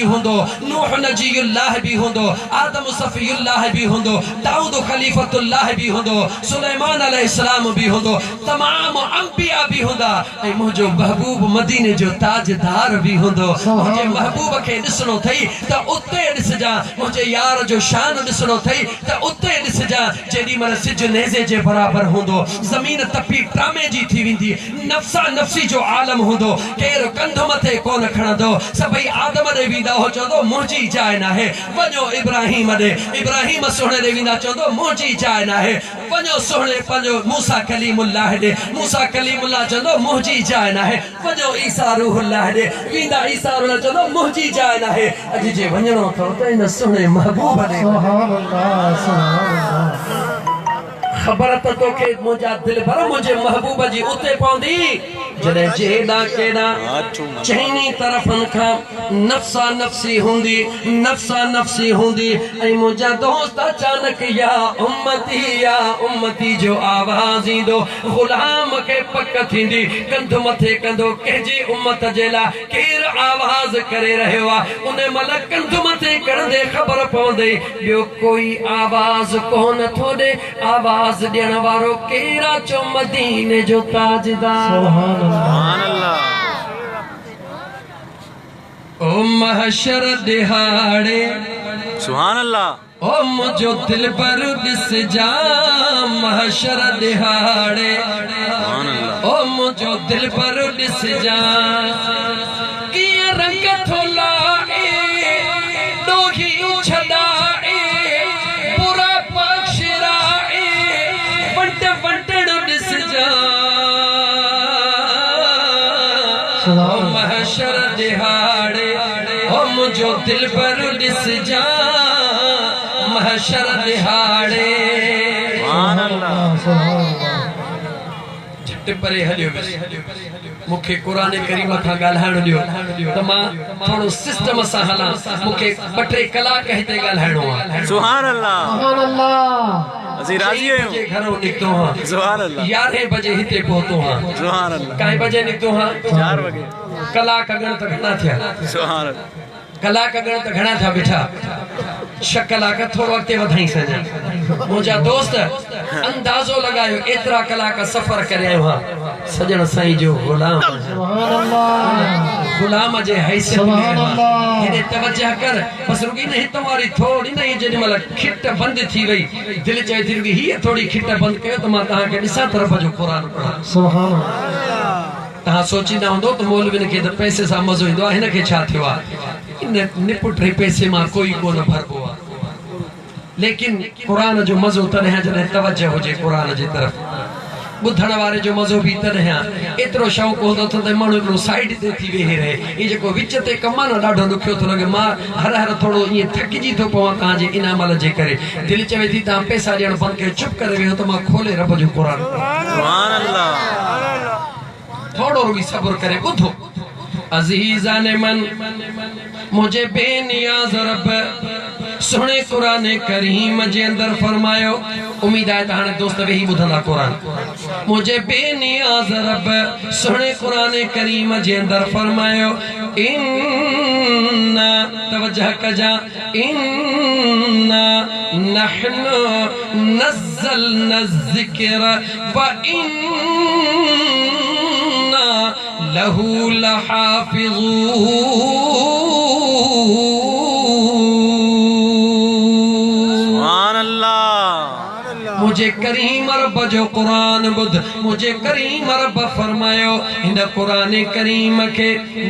हुंदो, नूह नजीयुल्लाह भी हुंदो, आदम सफीयुल्लाह भी हुंदो, दाऊद खलीफतुल्लाह भी हुंदो, सुलेमान अलैहिस्सलाम भी हुंदो, तमाम अंबिया भी हुंदा। ऐं मुंहिंजो महबूब मदीने जो ताजदार भी हुंदो। मुंहिंजे महबूब खे ॾिसणो अथई त उते ॾिसजां, मुंहिंजे यार जो शान ॾिसणो अथई त उते ॾिसजां। जेॾी महिल सिज नेज़े जे बराबरि हूंदो, ज़मीन तपी टामे जी थी वेंदी, नफ़्सा नफ़्सी जो आलम हूंदो, केरु कंध मथे कोन खणंदो, सभई आदम ॾे वेंदा हो, चवंदो मुंहिंजी जाइ नाहे, वञो इब्राहिम ॾे, इब्राहिम सुहिणे ॾे वेंदा, चवंदो मुंहिंजी जाइ नाहे, वञो सुहिणे पंहिंजो मूसा कलीमुल्लाह ॾे, मूसा कलीमुल्लाह चवंदो मुंहिंजी जाइ नाहे, वञो ईसा रूहुल्लाह ॾे, वेंदा ईसा रूहुल्लाह चवंदो मुंहिंजी जाइ नाहे। अॼु जे वञणो अथव त इन सुहिणे महबूब ॾे। ख़बर त तोखे मुंहिंजा दिल भर मुंहिंजे महबूब जी उते पवंदी जॾहिं जेॾा केॾा चइनी तरफ़नि खां नफ़्सा नफ़्सी हूंदी, नफ़्सा नफ़्सी हूंदी, ऐं मुंहिंजा दोस्त अचानक या उम्मती जो आवाज़ ईंदो, ग़ुलाम खे पक थींदी, कंध मथे कंदो, कंहिंजी उम्मत जे लाइ केरु आवाज़ करे रहियो आहे। उन महिल कंध मथे करंदे ख़बर पवंदी ॿियो कोई आवाज़ कोन थो ॾे, आवाज़ ॾियण वारो केरु आहे, चो मदीने जो ताजदार। ओ महशर दिहाड़े सुभान अल्लाह, ओ मुझो दिल पर दिस जा महशर दिहाड़े, ओ मुझो दिल पर दिस जा किया रंग थोला ए डोही छदाए पूरा पक्षरा ए बंट बंटड़ दिस जा महशर दिहाड़े, ओ मुझो दिल पर दिस जा महशर दिहाड़े। झट परे हलियो मूंखे क़ुरान करीम खां ॻाल्हाइण ॾियो त मां थोरो सिस्टम सां हलां, मूंखे 2-3 कलाक हिते ॻाल्हाइणो आहे। सुभान अल्लाह, सुभान अल्लाह, असीं राज़ी आहियूं। घरों निकितो हां, सुभान अल्लाह, 11 बजे हिते पहुतो हां, सुभान अल्लाह, काएं बजे निकितो हां, 4 वगे, कलाक अॻण त घणा थिया, सुभान अल्लाह, कलाक अॻण त घणा थिया बीठा, 6 कलाक थोरो अॻिते वधाई सॼा। मुंहिंजा दोस्त अंदाज़ो लॻायो एतिरा कलाक सफ़र करे आयो हां, सजण साईं जो ग़ुलाम, सुभान अल्लाह, ग़ुलाम जे हैसियत में हेॾे तवज्जह कर। बस रुकी न हितां वारी थोड़ी न, जेॾी महिल खिट बंदि थी वई, दिलि चए थी रुकी हीअ थोड़ी खिट बंदि कयो त मां तव्हांखे ॾिसां तरफ़ जो क़ुरान पढ़ां। सुभान अल्लाह, तव्हां सोचींदा हूंदो त मौलविन खे त पैसे सां मज़ो ईंदो आहे, हिन खे छा थियो आहे, इन निपुट पैसे मां कोई कोन भरबो आहे, लेकिन क़ुरान जो मज़ो तॾहिं जॾहिं तवज्जो हुजे क़ुरान जी तरफ़, ॿुधण वारे जो मज़ो बि तॾहिं। एतिरो शौक़ु हूंदो त माण्हू हिकिड़ो साइड ते थी वेही रहे, हीअ जेको विच ते कमु आहे न ॾाढो ॾुखियो थो लॻे, मां हर थोरो ईअं थकिजी थो पवां तव्हांजे इनामल जे करे, दिलि चवे थी तव्हां पैसा ॾियणु बंदि कयो, चुप करे वेहो त मां खोले रब जो क़ुरान, सुभान अल्लाह, थोरो रुॻी सब्र करे ॿुधो। अज़ीज़ाने मन मुझे बेनियाज़ रब सुहिणे क़ुरान करीम जे अंदर फरमायो, उम्मीद आहे त हाणे दोस्त वेही ॿुधंदा क़ुरान। मुझे बेनियाज़ रब सुहिणे क़ुरान करीम जे अंदर फरमायो, इन्ना तवज्जह कजा, इन्ना नहनु नज़्ज़लना ज़िक्र व इन्ना लहू लहाफ़िज़ून। मुझे करीम रब जो क़ुरान बुध, मुझे करीम रब फरमायो हिन क़ुरान करीम के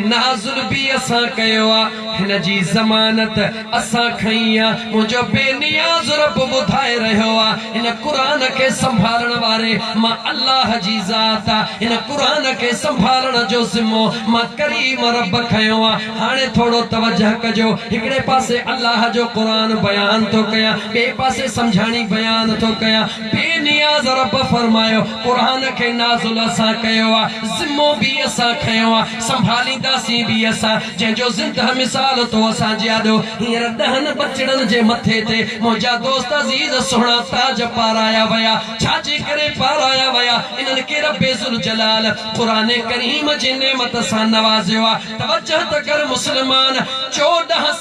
नाज़िल भी असां कयो आ, हिन जी ज़मानत असां खई आ। मुझो बेनियाज़ रब ॿुधाए रहियो आ, हिन क़ुरान के संभालण वारे मां अल्लाह जी ज़ात आ, हिन क़ुरान के संभालण जो ज़िम्मो मां करीम रब खयो आ। हाणे थोरो तवज्जह कजो, हिकिड़े पासे अल्लाह जो क़ुरान बयान थो कयां, ॿिए पासे सम्झाणी बयान थो कयां। बेनियाज़ रब फरमायो क़ुरान के नाज़िल असां कयो आ, ज़िम्मो भी असां खयो आ, संभालींदासीं भी असां, जंहिंजो ज़िंदह मिसाल तो असां जियादो हींअर 10 बचड़नि जे मथे ते मुंहिंजा दोस्त अज़ीज़ सुहिणा ताज पाराया विया। छाजे करे पाराया विया? इन्हनि खे रब्बे ज़ुल जलाल क़ुरान करीम जे नेमत सां नवाज़ियो आ। तवज्जह त कर मुस्लमान, 14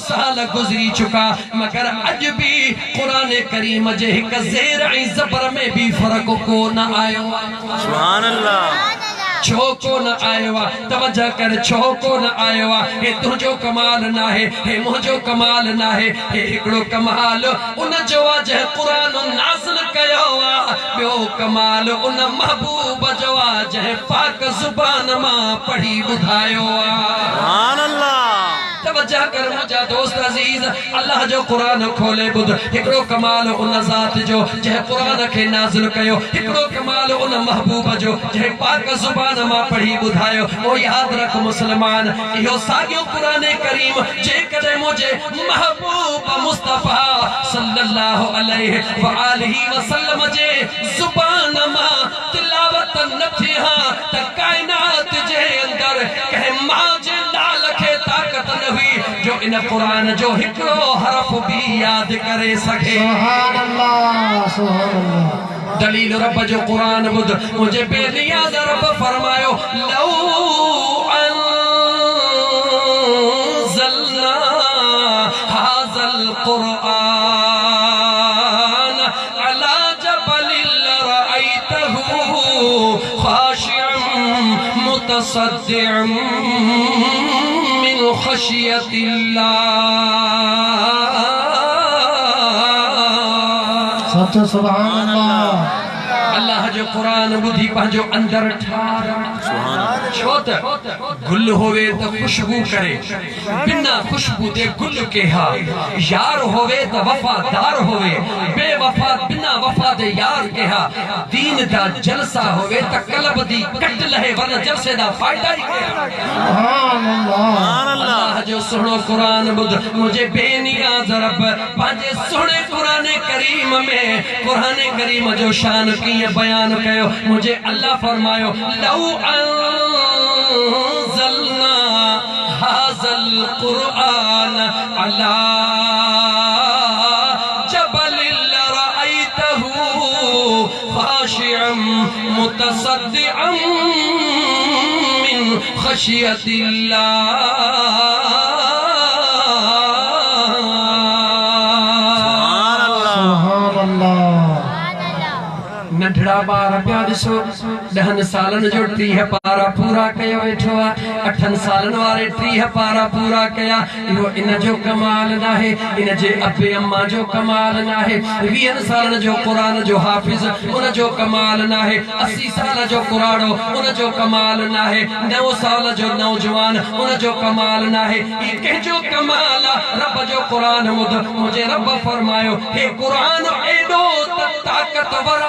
साल गुजरी चुका मगर अज भी कुरान करीम जे हिक ज़ेर ऐं ज़बर में भी फर्क को न आयो। सुभान अल्लाह। छो को न आयो आहे तवज्जो कर छो को न आयो आहे हे तुझो कमाल ना है हे मुझो कमाल ना है हे हिकड़ो कमाल उन जो जह कुरान नाज़िल कयो आहे बियो कमाल उन महबूब जो जह पाक ज़ुबान मां पढ़ी बुधायो आहे। सुभान अल्लाह। तवज्जो कर मुझा दोस्त अजीज अल्लाह जो कुरान खोले बुध हिकड़ो कमाल उन ज़ात जो जह कुरान के नाज़िल कयो हिकड़ो कमाल उन महबूब जो जह पाक ज़ुबान मां पढ़ी बुधायो। ओ याद रख मुसलमान इहो सागियो कुरान करीम जे कदे मुझे महबूब मुस्तफा सल्लल्लाहु अलैहि व आलिहि वसल्लम जे ज़ुबान मां तिलावत न थी हा त कायनात जे अंदर कह मां जे लाल के ताकत न हुई जो इन कुरान जो हिकड़ो हरफ भी याद करे सके। सुभान अल्लाह सुभान अल्लाह। दलील रब जो कुरान बुध मुझे बेनियाज़ रब फरमायो लौ अंज़लना हाज़ल कुरान अला जबलिन लरअयतहु ख़ाशिअन मुतसद्दिअन मिन ख़शियतिल्लाह। सच सुभान अल्लाह। अल्लाह जो कुरान बुधी पंहिंजो अंदर ठार छो त गुल होवे त खुशबू करे बिना खुशबू दे गुल के हा यार होवे त वफादार होवे बेवफा बिना वफा दे यार के हा दीन दा जलसा होवे त कलब दी कट लहे वरना जलसे दा फायदा ही के सुभान अल्लाह। अल्लाह जो सुनो कुरान बुध मुझे बेनियाज़ रब पंहिंजे सुने कुरान करीम में कुरान करीम जो शान की बयान कयो मुझे अल्लाह फरमायो लौ अंज़लना हाज़ल कुरान अला जबलिन लरअयतहु ख़ाशिअन मुतसद्दिअन मिन ख़शियतिल्लाह। नंढड़ा बार पिया ॾिसो 10 सालन जो 30 पारा पूरा कयो वेठो आहे 8 सालन वारे 30 पारा पूरा कया इहो इन जो कमाल नाहे इन जे अबे अम्मा जो कमाल नाहे 20 सालन जो कुरान जो हाफिज उन जो कमाल नाहे 80 साल जो कुराड़ो उन जो कमाल नाहे 9 साल जो नौजवान उन जो कमाल नाहे ई कंहिंजो कमाल रब जो कुरान मुझे रब फरमायो हे कुरान एडो ताकतवर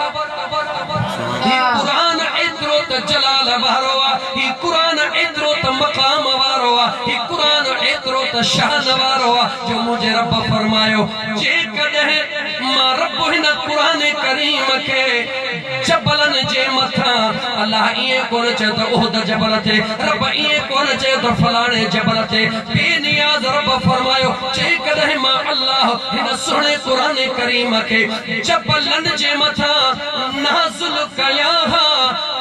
ही कुरान एतिरो त जलाल वारो आहे ही कुरान एतिरो त मक़ाम वारो आहे ही कुरान एतिरो त शान वारो आहे जो मुझे रब फरमायो जेकॾहिं मां रब हिन कुरान करीम के जबलन जे मथा अल्लाह ये कोन चए त उहद जबल ते रब ये कोन चए त फलाणे जबल ते बेनियाज़ रब फरमायो जेकॾहिं मां अल्लाह हिन सुहिणे कुरान करीम के जबलन जे मथा नाज़िल कया हा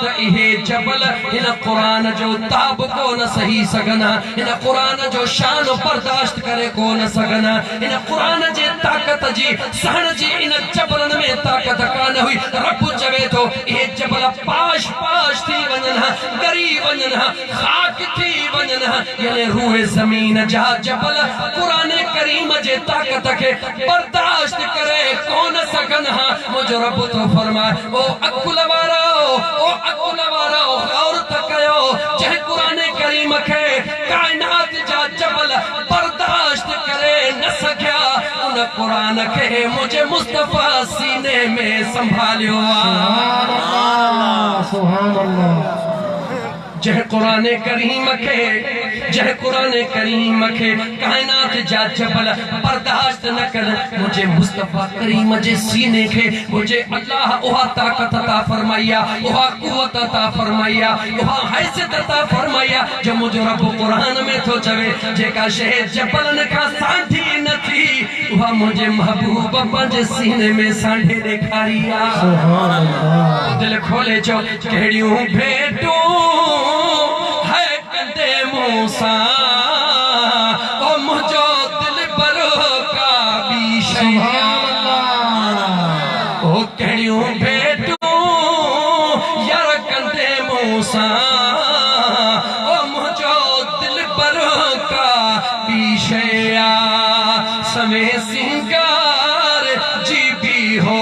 त इहे जबल हिन कुरान जो ताब कोन सही सघना हिन कुरान जो शान बर्दाश्त करे कोन सघना हिन कुरान जे ताकत जी सहन जी इन जबलन में ताकत कान हुई रब चवे तो ये जबल पाश पाश थी वञन गरी वञन खाक थी वञन यानी रूह ज़मीन जा जबल कुरान करीम जे ताकत के बर्दाश्त करे कोन सघन मुझो रब तो फरमाए ओ अकुल वारो गौर त कयो जह कुरान करीम के कायनात जा जबल बर्दाश्त करे न सकिया उन कुरान के मुझे मुस्तफा सीने में संभालियो सुभान अल्लाह। जह कुरान करीम के कायनात जा जबल बर्दाश्त न कर मुझे मुस्तफा करीम जे सीने के मुझे अल्लाह उहा ताकत अता फरमाया उहा कुव्वत अता फरमाया उहा हैसियत अता फरमाया जो मुझे रब कुरान में तो चवे जेका शे जबलन का सांठी न थी उहा मुझे महबूब पंहिंजे सीने में सांढे ॾेखारिया। सुभान अल्लाह। दिल खोले चो कहिड़ियूं भेटूं है कंदे मूसा ओ मुझो दिल ओ कहिड़ियूं भेटूं यार कंदे मूंसां ओ मुंहिंजो दिल पर का पीछया समय सिंगार जी भी हो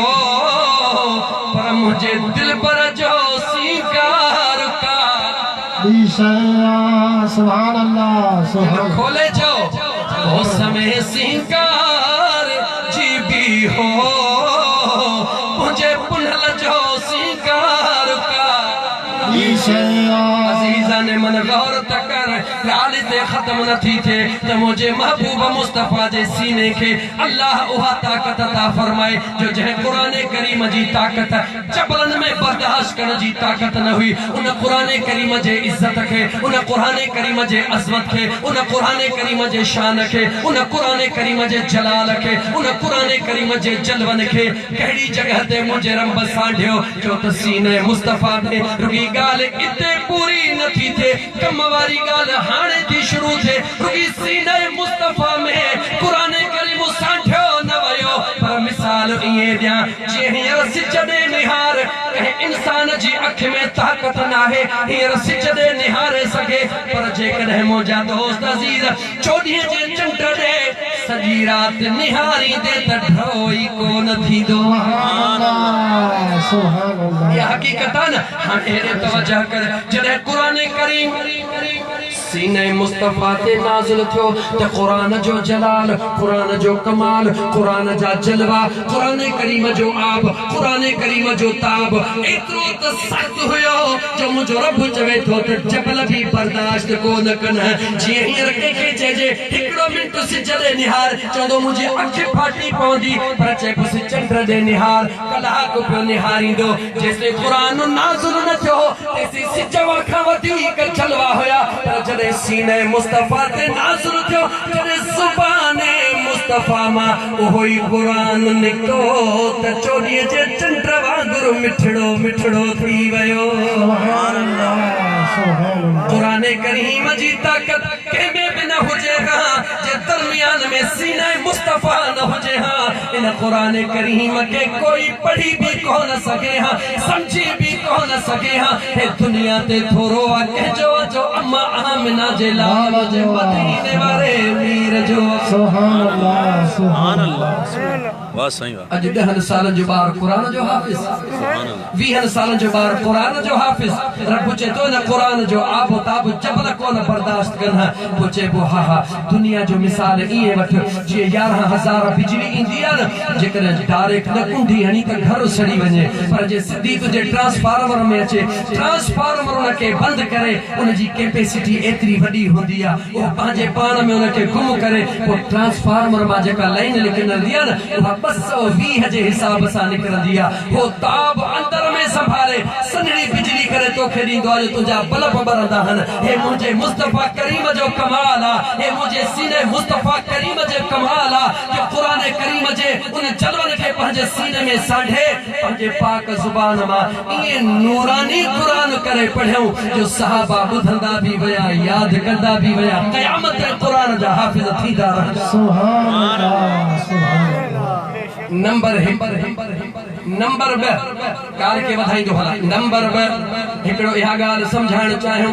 पर मुझे दिल पर जो सिंगार का सुभान अल्लाह सुभान खोले जो ओ समय सिंगार जी भी हो मुझे पुनल जो सिंगार का अजीजा ने मन गौर तकर लाल ते खत्म न थी थे तो मुझे महबूब मुस्तफा जे सीने के अल्लाह उहा ताकत अता फरमाए जो जह कुरान करीम जी ताकत जबलन में बर्दाश्त करने जी ताकत न हुई उन कुरान करीम जे इज्जत के उन कुरान करीम जे अजमत के उन कुरान करीम जे शान के उन कुरान करीम जे जलाल के उन कुरान करीम जे जलवन के कहिड़ी जगह ते मुझे रब सांढियो जो त सीने मुस्तफा में रुगी गाल इते पूरी न थी थे कम वारी गाल हाणे थी शुरू थे रुगी सीने मुस्तफा में कुरान करीम सांढियो न वयो पर मिसाल इए दिया जे हींअर सिज दे निहार कहे इंसान जी अख में ताकत नाहे हींअर सिज दे निहारे सके पर जेकॾहिं मुंहिंजा दोस्त अज़ीज़ चोॾींहं जे चंड ॾे सॼी राति निहारी दे त ढोई कोन थींदो ये हकीकत है ना हाणे हेॾे तवजह कर जॾहिं कुरान करीम सीने मुस्तफा ते नाज़िल थियो त कुरान जो जलाल कुरान जो कमाल कुरान जा जलवा कुरान करीम जो आब कुरान करीम जो ताब एतिरो त सख्त हुयो जो मुंहिंजो रब चवे थो त जबल बि बर्दाश्त कोन कन जीअं हींअर कंहिंखे चइजे हिकिड़ो मिंट सिज ॾे निहार चवंदो मुंहिंजी अखि फाटी पवंदी पर चइबोसि चंड ॾे निहार कलाक पियो निहारींदो जेसिताईं कुरान नाज़िल न थियो तेसिताईं सिज खां वधीक जलवा हुया पर जॾहिं सीने मुस्तफा ते नाज़िल थियो जॾहिं ज़ुबाने मुस्तफा मां उहो ई कुरान निकितो त चोॾींहं जे चंड वांगुरु मिठड़ो मिठड़ो थी वियो कुरान करीम जी ताकत कंहिंमें बि न हुजे हा जे दरमियान में सीने मुस्तफा न हुजे हा इन कुरान करीम के कोई पढ़ी भी कोन सके हा समझी भी कोन सके हा हे दुनिया ते थोरो आ कंहिंजो जो अम्मा आमिना जे लाल जे मदीने वारे मीर जो सुभान अल्लाह वाह सही वाह अज 10 साल जो बार कुरान जो हाफिज 20 साल जो बार कुरान जो हाफिज रब पूछे तो न कुरान जो आब ताब जबल कोन बर्दाश्त करना पूछे वो हा हा दुनिया जो मिसाल इए वठ जे 11000 बिजली इंदी आ न जेकर डायरेक्ट न कुंडी हणी त घर सड़ी वने पर जे सिधी तुझे ट्रांसफार्मर में अचे ट्रांसफार्मर उन के बंद करे उन जी कैपेसिटी एतरी वडी होंदी आ वो पांजे पाण में उन के गुम करे वो ट्रांसफार्मर मा जेका लाइन निकरंदी आ न वो 220 जे हिसाब सा निकरंदी आ वो ताब अंदर में संभाले सनड़ी बिजली करे तो खेदींदो आ तुझा बल्ब बरंदा हन हे मुझे मुस्तफा करीम जो कमाल आ हे मुझे सीने मुस्तफा करीम जे कमाल आ जो कुरान करीम जे उन जलवन के पंहिंजे सीने में सांढे पंहिंजे पाक जुबान मा ये नूरानी कुरान करे पढ़ियो जो सहाबा बुधंदा भी वया याद करदा भी वया क़यामत ते कुरान जा हाफिज थींदा रह सुभान अल्लाह नंबर 2 कार के वधाई जो हला नंबर 2 एकड़ो या गाल समझाण चाहियो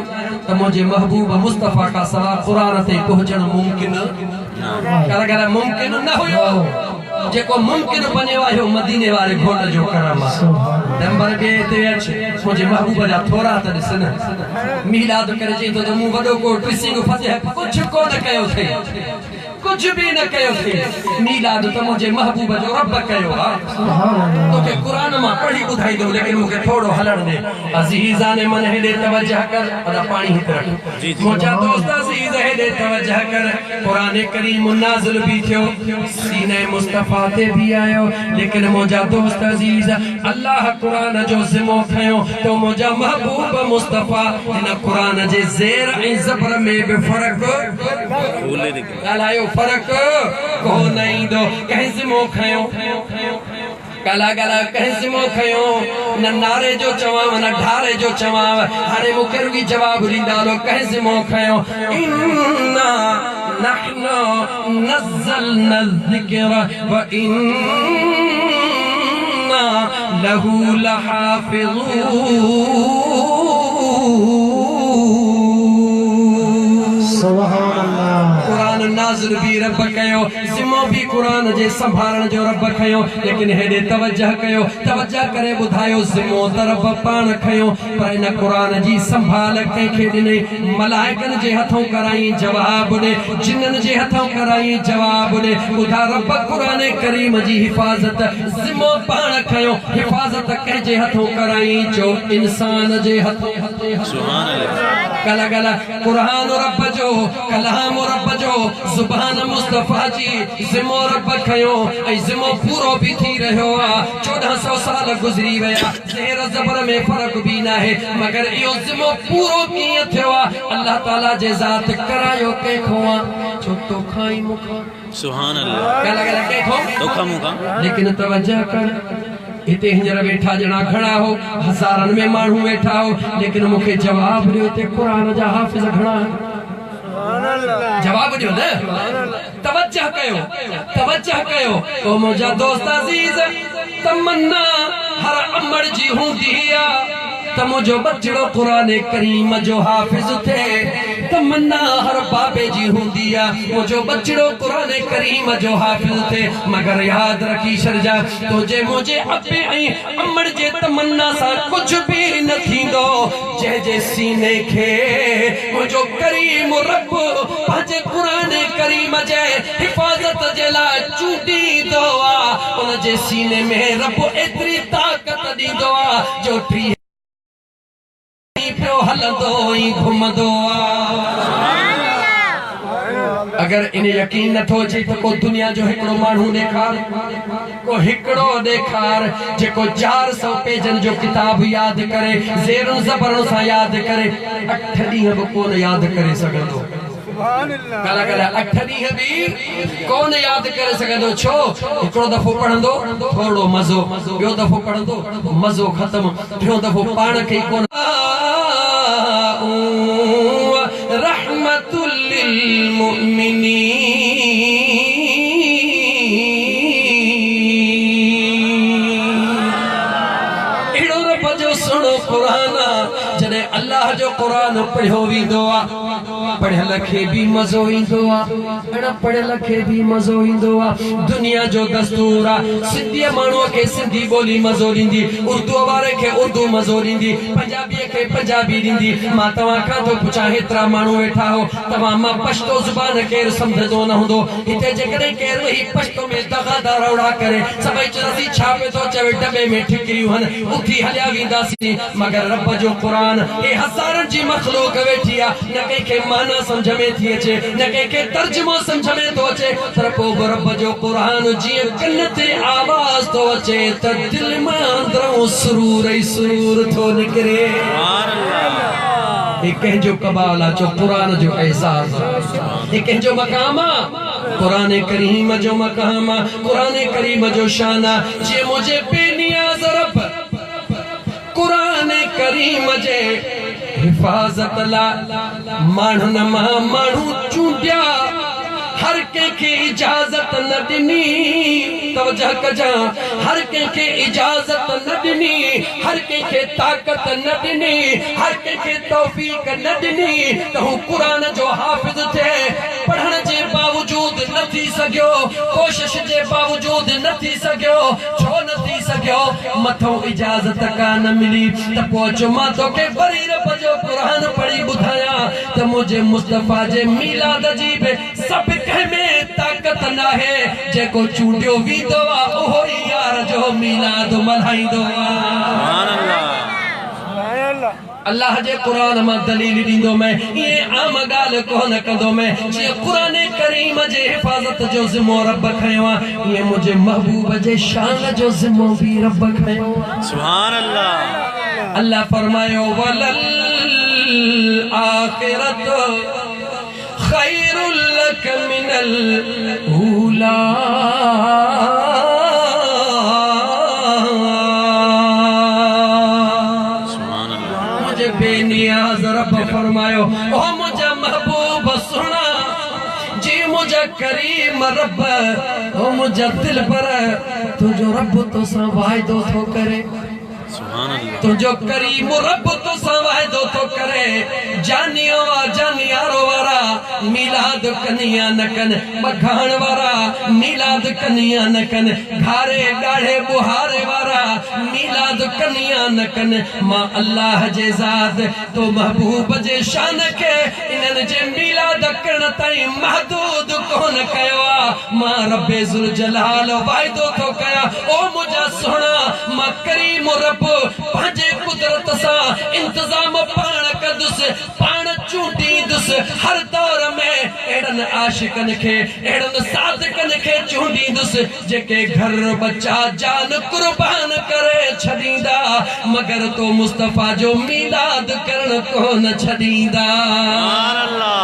त मुझे महबूब मुस्तफा का सवा कुरान ते पहुंचण मुमकिन कर मुमकिन न हुयो जेको मुमकिन बनियो आहे मदीने वाले घोट जो करम नंबर 2 ते अच मुझे महबूब जा थोरा त ॾिसन मिलाद करे चई तो मूं वडो को ट्रिसिंग फतेह कुछ कोन कयो थे कुछ भी न कयो थे मिलाद तो मुझे महबूब जो रब कयो आ तो के कुरान मा पढ़ी बुधाई दो लेकिन मुके थोड़ो हलण दे अजीजा ने मन हेदे तवज्जह कर अदा पानी हित रख मुझा दोस्त अजीज हेदे तवज्जह कर कुरान करीम नाज़िल भी थियो सीने मुस्तफा ते भी आयो लेकिन मुझा दोस्त अजीज अल्लाह कुरान जो ज़िमो खयो तो मुझा महबूब मुस्तफा इन कुरान जे ज़ेर ए ज़बर में भी फर्क गालायो फर्क को नहीं दो कहीं ज़िमो खयो गला गला कहीं ज़िमो खयो न नारे जो चवाव न ढारे जो चवाव हाणे मुखे रुगी जवाब ॾींदा लो कहीं ज़िमो खयो इन्ना नहनु नज़्ज़लना الذिक्र व इन्ना लहू लहाफ़िज़ून। सुभान अल्लाह। कुरान नाज़िल भी रब कयो, ज़िम्मो भी कुरान जे संभालण जो रब खयो, लेकिन हेॾे तवज्जह कयो, तवज्जह करे ॿुधायो ज़िम्मो त रब पाण खयो, पर इन कुरान जी संभाल कंहिंखे ॾिनई? मलाइकनि जे हथों कराई जवाब ॾे, जिन्ननि जे हथों कराई जवाब ॾे। ॿुधा रब क़ुरान करीम जी हिफ़ाज़त ज़िम्मो पाण खयो, हिफ़ाज़त कंहिंजे हथों कराई? जो इंसान जे हथों। सुभान अल्लाह। कला कला कुरान रब जो, कलाम रब जो, ज़ुबान मुस्तफ़ा जी ज़िम्मो रब खयो, ऐं ज़िम्मो पूरो भी थी रहियो आहे। 1400 साल गुज़री विया, ज़ेर ज़बर में फ़र्क़ भी न आहे, मगर इहो ज़िम्मो पूरो कीअं थियो आहे? अल्लाह ताला जे ज़ात करायो कंहिंखों आहे? छो तोखां ई मूंखां। सुभान अल्लाह। कला कला कंहिंखों? तोखां मूंखां। लेकिन तवज्जो कर, इते हींअर वेठा ॼणा घणा हो, हज़ारनि में माण्हू वेठा हो, लेकिन मूंखे जवाब ॾियो हिते क़ुरान जा हाफ़िज़ घणा? जवाब ॾियो न, तवज्जो कयो, तवज्जो कयो। ओ मुंहिंजा दोस्त अज़ीज़, तमन्ना हर अमड़ जी हूंदी आहे त मुंहिंजो बचिड़ो क़ुरान करीम जो हाफ़िज़ थिए। तमन्ना हर बाबे जी हूंदी आहे मुंहिंजो बचिड़ो क़ुरान करीम जो हाफ़िज़ थिए, मगर यादि रखी छॾिजा, तुंहिंजे मुंहिंजे अबे ऐं अमड़ जे तमन्ना सां कुझु बि न थींदो। जंहिंजे सीने खे मुंहिंजो करीम रब पंहिंजे क़ुरान करीम जे हिफ़ाज़त जे लाइ चूंडींदो आहे, उन जे सीने में रब एतिरी ताक़त ॾींदो आहे जो हलंदो ई घुमंदो आहे। अगर इन यकीन न थो अचे त को दुनिया जो हिकिड़ो माण्हू ॾेखार, को हिकिड़ो ॾेखार जेको 400 पेजनि जो किताब यादि करे, ज़ेरुनि ज़बरुनि सां यादि करे, 8 ॾींहं बि कोन यादि करे सघंदो। कला कला 8 ॾींहं बि कोन यादि करे सघंदो। छो? हिकिड़ो दफ़ो पढ़ंदो थोड़ो मज़ो, ॿियो दफ़ो पढ़ंदो मज़ो ख़तम, टियों दफ़ो पाण खे ई कोन। रहमतुल लिल मुमिनीन। एड़ो रब जो सुणो क़ुरान, जॾहिं अल्लाह जो क़ुरान पढ़ियो वेंदो आहे, पढ़ियल खे भी मज़ो ईंदो आहे, पढ़ियल खे भी मज़ो ईंदो आहे। दुनिया जो दस्तूर आहे, सिंधी माण्हूअ खे सिंधी ॿोली मज़ो ॾींदी, उर्दू वारे खे उर्दू मज़ो ॾींदी, पंजाबीअ खे पंजाबी ॾींदी। मां तव्हां खां थो पुछां, हेतिरा माण्हू वेठा हो, तव्हां मां पश्तो ज़ुबान केरु सम्झंदो न हूंदो? हिते जेकॾहिं केरु वही पश्तो में दगा रौड़ा करे, सभई चवंदासीं छा पियो थो चवे, डॿे में ठिकरियूं आहिनि, उथी हलिया वेंदासीं। मगर रब जो क़ुरान हे हज़ारनि जी मख़लूक़ वेठी आहे, न कंहिंखे माना समझ में थी अचे, न कंहिंखे तर्जुमो समझ में थो अचे, पर पोइ बि रब जो क़ुरान जीअं कन ते आवाज़ थो अचे त दिलि मां अंदरों सुरूर ई सुरूर थो निकिरे। हे कंहिंजो कमाल आहे, जो क़ुरान जो एहसास आहे। हे कंहिंजो मक़ाम आहे, क़ुरान करीम जो मक़ाम आहे, क़ुरान करीम जो शान आहे। जीअं मुंहिंजे बेनियाज़ रब क़ुरान करीम जे हिफ़ाज़त लाइ माण्हुनि मां माण्हू चूंडिया, हर कंहिंखे इजाज़त न ॾिनी। तवज्जो कजां, हर कंहिंखे इजाज़त न ॾिनी, हर कंहिंखे ताक़त न ॾिनी, हर कंहिंखे तौफ़ीक़ न ॾिनी त हू क़ुरान जो हाफ़िज़ थिए। पढ़ण जे बावजूद न थी सघियो, कोशिश जे बावजूद न थी सघियो। छो न थी सघियो? मथों इजाज़त कान मिली। त पोइ अचो मां तोखे वरी रब जो क़ुरान पढ़ी ॿुधायां त मुंहिंजे मुस्तफ़ा जे मीलाद जी बि सभु कंहिंमें ताक़त न आहे। जेको चूंडियो वेंदो आहे उहो ई यार जो मीलाद मल्हाईंदो आहे। अल्लाह जे क़ुरान मां दलील ॾींदो मैं, ये आम ॻाल्हि कोन कंदो मैं। जीअं क़ुरान करीम जे हिफ़ाज़त जो ज़िम्मो रब खयो आहे, ईअं मुंहिंजे महबूब जे शान जो ज़िम्मो बि रब खयो आहे। सुभान अल्लाह। अल्लाह फरमायो वलल आखिरत खैरुल लक मिनल ऊला। बेनियाज़ रब फरमायो, ओ मुझे महबूब सुना, जी करीम रब ओ मुझा दिल पर तुझो रब तो सा वायदो थो करे सुभान अल्लाह तुझो करीम रब तो सा वायदो थो करे जानियो जानियारो वारा मिलाद कनिया नकन बखाण वारा मिलाद कनिया नकन घारे गाढ़े बुहारे वारा मिलाद कनिया नकन मां अल्लाह जे ज़ात तो महबूब जे शान के इनन जे मिलाद करण ताई महदूद कोन कयो मां रब्बे जुल जलाल वायदो थो कया ओ मुझा सोना मां करीम रब पंहिंजे कुदरत सां इंतजाम पाण कदुस पाण चूंडींदुस हर दौर में एड़न आशिकन खे एड़न सादिकन खे चूंडींदुस जेके घर बच्चा जान कुर्बान करे छडींदा मगर तो मुस्तफा जो मिलाद करण कोन छडींदा सुभान अल्लाह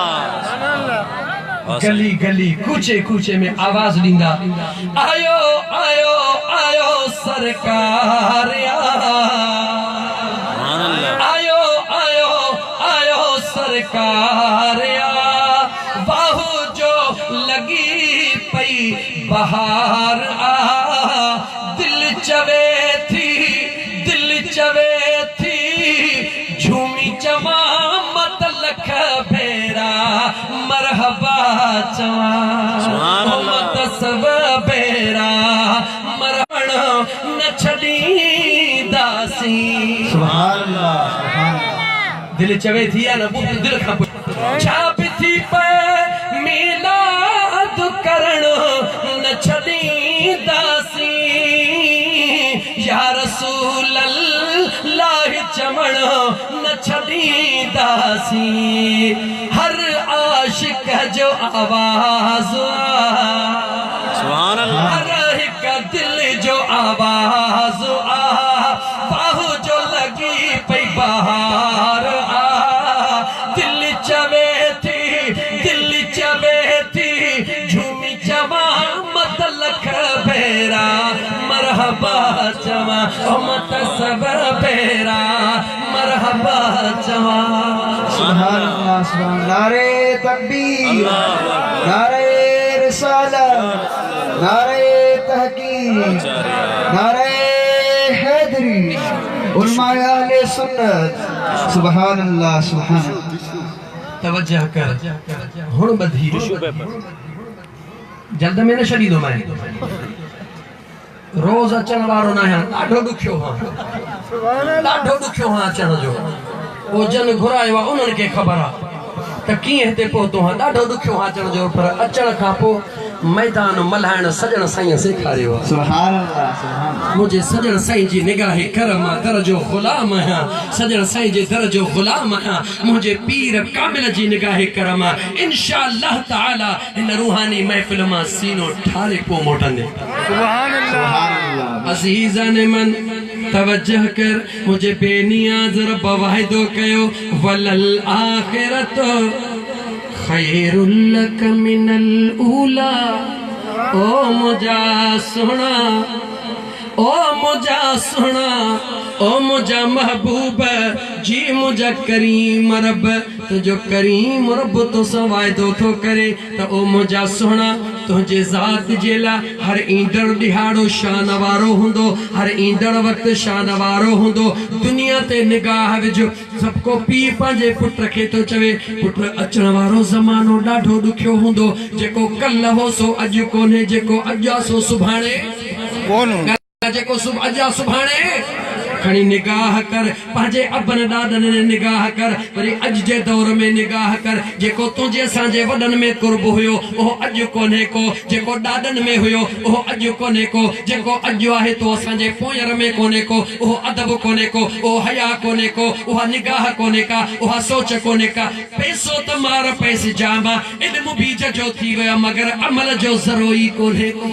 गली गली कूचे कूचे में आवाज ॾींदा आयो आयो आयो सरकार आयो आयो आयो सरकार बाहु जो लगी पई बहार दिल चवे थी झूमी चवा मत लख भेरा मरहबा चवा मत सब भेरा मरण न छड़ी दासी सुभान अल्लाह दिल चवे थी या न ॿुध दिल खां छा बि थी पए मिलाद करण न छॾींदासीं या रसूल अल्लाह चवण न छॾींदासीं हर आशिक जो आवाज़ सुभान अल्लाह हर हिक दिल जो आवाज़ बाहु जो लगी पई बहार दिल चवे थी झूमी चवा मत लख भेरा मरहबा चवा मत सब भेरा मरहबा चवा सुभान अल्लाह सुभान नारे तकबीर नारे रिसालत नारे तहकीक नारे हैदरी उलमाए अहले सुन्नत सुभान अल्लाह सुभान तवज्जो कर हुण बधी जल्द में न छॾींदो मैं रोज अचण वारो न आहियां ॾाढो ॾुखियो हां अचण जो ओ जन घुरायो आहे उन्हनि खे ख़बर आहे त कीअं हिते पहुतो हां ॾाढो ॾुखियो हां अचण जो पर अचण खां पोइ मैदान मल्हाइण सजण साईं सेखारियो आहे सुभान अल्लाह सुभान मुझे सजण साईं जी निगाह करम दर जो गुलाम आहियां सजण साईं जे दर जो गुलाम आहियां मुझे पीर कामिल जी निगाह करम इंशाअल्लाह ताला इन रूहानी महफिल मां सीनो ठारे को मोटंदे सुभान अल्लाह अज़ीज़ान मन तवज्जो कर मुझे बेनियाज रब वाहिदो कयो वलल आखिरत खैरुल लक मिनल ऊला ओ मुझा सुना ओ मुझा महबूब जी मुझा करीम रब तुझो करीम रब तो वायदो थो करे त ओ मुझा सोना तुझे ज़ात जे लाइ हर ईंदड़ ॾिहाड़ो शान वारो हूंदो हर ईंदड़ वक़्तु शान वारो हूंदो दुनिया ते निगाह विझो सभु को पीउ पंहिंजे पुट खे थो चवे पुट अचण वारो ज़मानो ॾाढो ॾुखियो हूंदो जेको कल्ह हो सो अॼु कोन्हे जेको अॼु आहे सो सुभाणे जेको अॼु सुभाणे खणी निगाह कर पंहिंजे अबन ॾाॾनि ने निगाह कर वरी अॼु जे दौर में निगाह कर जेको तुंहिंजे असांजे वॾनि में कुर्ब हुयो उहो अॼु कोन्हे को जेको ॾाॾनि में हुयो उहो अॼु कोन्हे को जेको अॼु आहे तो असांजे पोयर में कोन्हे को उहो अदब कोन्हे को उहो हया कोन्हे को उहा निगाह कोन्हे का उहा सोच कोन्हे का पैसो त मार पैसे जाम इल्मु बीज जो थी वियो मगर अमल जो ज़रो ई कोन्हे को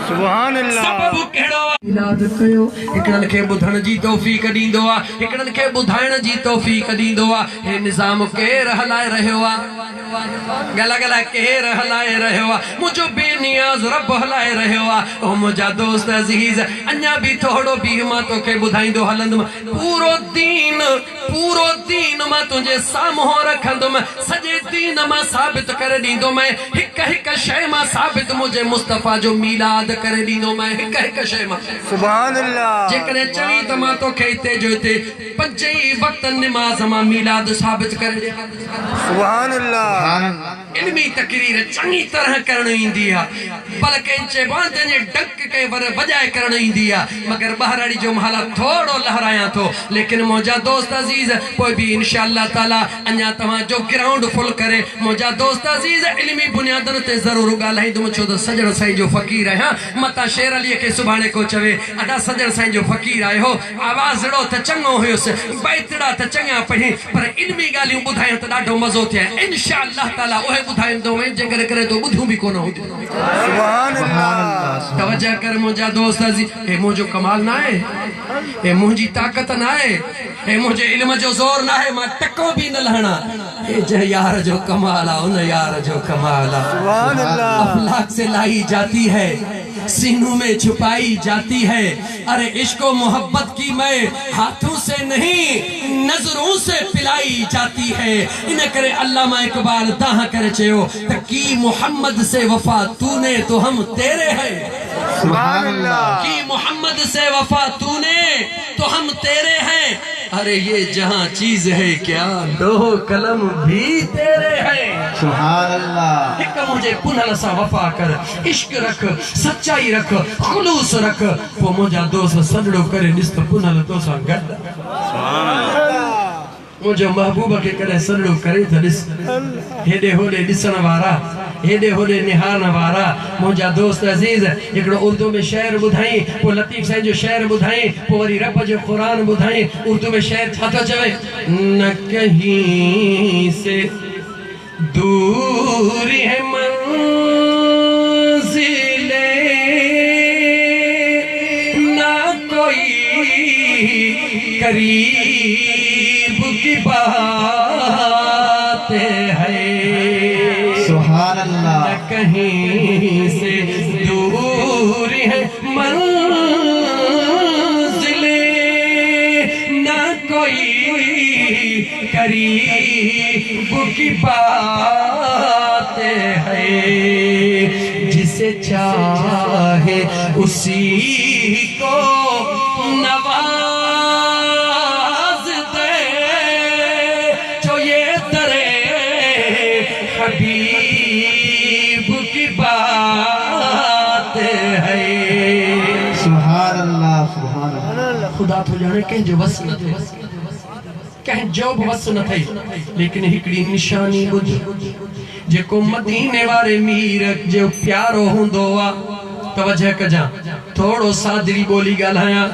सुभान अल्लाह सबब कहिड़ो इलाज कयो हिकड़नि खे ॿुधण जी तौफ़ीक़ ॾींदो आहे हिकड़नि खे ॿुधाइण जी तौफ़ीक़ ॾींदो आहे हे निज़ाम केरु हलाए रहियो आहे गला गला केर हलाए रहियो मुझो बेनियाज रब हलाए रहियो ओ मुझा दोस्त अजीज अन्या भी थोड़ो भी मां तोखे बुधाइंदो हलंदम पूरो दीन मां तुझे साम्हूं रखंदुम सजे दीन मां साबित करे दींदो मैं हिक हिक शय मां साबित मुझे मुस्तफा जो मीलाद करे दींदो मैं हिक हिक शय मां सुभान अल्लाह जेकरे चवी त मां तोखे इते जो इते पंजई वक्त नमाज मां मीलाद साबित करे सुभान अल्लाह इल्मी तकरीर चंगी तरह करण इंदी है बल्कि इंचे बांधे ने डक के वर बजाए करण इंदी है मगर बहराड़ी जो महला थोड़ो लहराया तो लेकिन मौजा दोस्त अजीज कोई भी इंशाअल्लाह ताला अन्या तमा जो ग्राउंड फुल करे मौजा दोस्त अजीज इल्मी बुनियादन ते जरूर गालाई तुम छो तो सजण साईं जो फकीर है मता शेर अली के सुभाणे को चवे अदा सजण साईं जो फकीर आयो हो आवाज रो त चंगो होयस बैतड़ा त चंगा पही पर इल्मी गालियों बुधायो त डाढो मजो थे इंशाअल्लाह ताला ओहे बुधाइंदो मैं जेकर करे तो बुधू भी कोन हो सुभान अल्लाह तवज्जो कर मुझा दोस्त अजी ए मुझो कमाल ना है ए मुझी ताकत ना है ए मुझे इल्म जो जोर ना है मैं टको भी न लहना ए जे यार जो कमाल आ उन यार जो कमाल आ सुभान अल्लाह अफलाक से लाई जाती है सीनों में छुपाई जाती है अरे इश्क और मोहब्बत की मैं हाथों से नहीं नजरों से पिलाई जाती है इन्हें करे अल्लामा इकबाल ताहा करे चयो की मोहम्मद से वफा तूने तो हम तेरे हैं सुभान अल्लाह की मोहम्मद से वफा तूने तो हम तेरे हैं अरे ये जहाँ चीज है क्या लोह कलम भी तेरे हैं सुभान अल्लाह हिक मुझे पुनः सा वफा कर इश्क रख सच्चाई रख खुलूस रख पो मुझा दोस्त सजड़ो करे निस्त पुनः तो सा गड मुझो महबूब के करे सजड़ो करे त ॾिस हेडे होडे ॾिसण वारा हेडे होडे निहारण वारा मुझा दोस्त अजीज एकड़ो उर्दू में शेर बुधाई पो लतीफ साईं जो शेर बुधाई पो वरी रब जो कुरान बुधाई उर्दू में शेर छा तो चवे न कहीं से दूर है मंजिले ना कोई करीब की बात है सुभान अल्लाह न कहीं से दूर है मंजिले ना कोई करीब की बात है जिसे चाहे उसी को नवाज दे जो ये तेरे हबीब की बात है सुभान अल्लाह सुभान अल्लाह खुदा तो जाने के जो बस न थे कहीं जो बस न थे लेकिन हिकड़ी निशानी बुझ जेको मदीने वाले मीर जो प्यारो हुंदो आ तवज्जो कजा थोड़ो सादरी बोली गालाया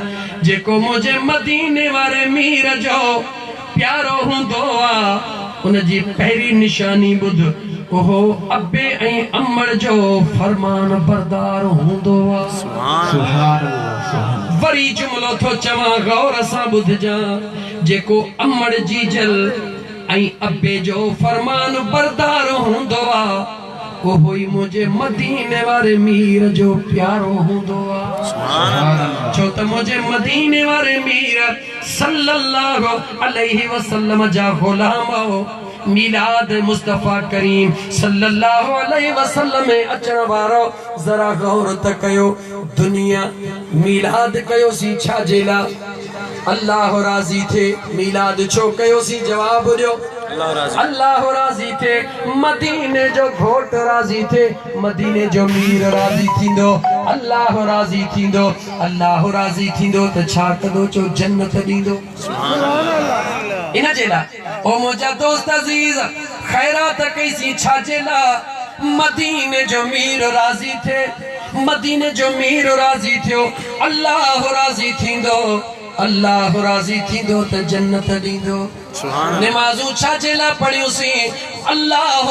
जेको मुझे मदीने वाले मीर जो प्यारो हुंदो आ उन जी पहली निशानी बुध ओहो अब्बे ऐं अम्मड़ जो फरमान बरदार हुंदो आ सुभान अल्लाह वरी जुमलो थो चवा गौर सां ॿुधजा जेको अम्मड़ जी जल ऐं अब्बे जो फरमान बरदार हुंदो आ ओहो ई मुझे मदीने वाले मीर जो प्यारो हुंदो आ छो त मुझे मदीने वाले मीर सल्लल्लाहु अलैहि वसल्लम जा गुलाम हो मिलाद मुस्तफा करीम सल्लल्लाहु अलैहि वसल्लम में अचण वारो जरा गौर त कयो दुनिया मिलाद कयो सी छा जेला अल्लाह राजी थे मिलाद छो कयो सी जवाब दियो अल्लाह राजी थे मदीने जो घोट राजी थे मदीने जो मीर राजी थींदो अल्लाह राजी थींदो अल्लाह राजी थींदो त छा कदो चो जन्नत दींदो इन जेला ओ मुझा दोस्त अजीज खैरात कैसी छा जेला मदीने जो मीर राजी थे मदीने जो मीर राजी थियो अल्लाह राजी थींदो अल्लाह राजी थींदो त जन्नत दींदो नमाजू छा जेला पढ़ियो सी अल्लाह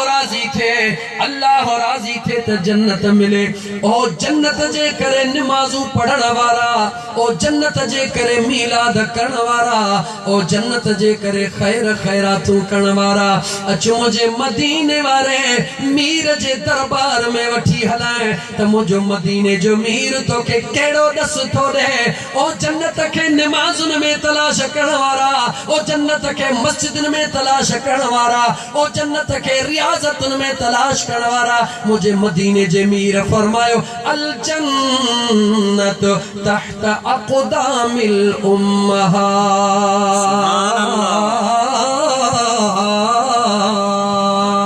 राजी थे त जन्नत मिले ओ जन्नत जे करे नमाजू पढ़ण वारा ओ जन्नत जे करे मीलाद करण वारा ओ जन्नत जे करे खैर खैरातू करण वारा अचो मुझे मदीने वारे मीर जे दरबार में वठी हलाए त मुझो मदीने जो मीर तो के केड़ो दस थो दे ओ जन्नत के नमाजुन में तलाश करण वारा ओ जन्नत के मस्जिदन में तलाश करण वारा ओ जन्नत के रियाजतन में तलाश करण वारा मुझे मदीने जे मीर फरमायो अल जन्नत तहत अक़दामिल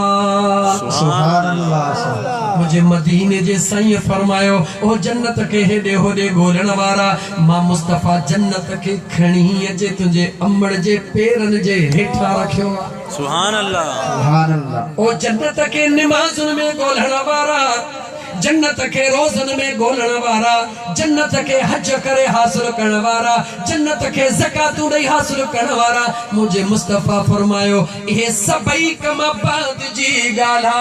उम्महात सुभान अल्लाह मुझे मदीने जे साईं फरमायो ओ जन्नत के हेडे होडे गोलण वारा मां मुस्तफा जन्नत के खणी अचे तुझे अमड़ जे पेरन जे हेठा रखियो सुभान अल्लाह ओ जन्नत के नमाज़ुन में गोलण वारा जन्नत के रोज़न में गोलण वारा जन्नत के हज करे हासिल करण वारा जन्नत के ज़कात ॾेई हासिल करण वारा मुझे मुस्तफा फरमायो ये सबई कम बाद जी गाला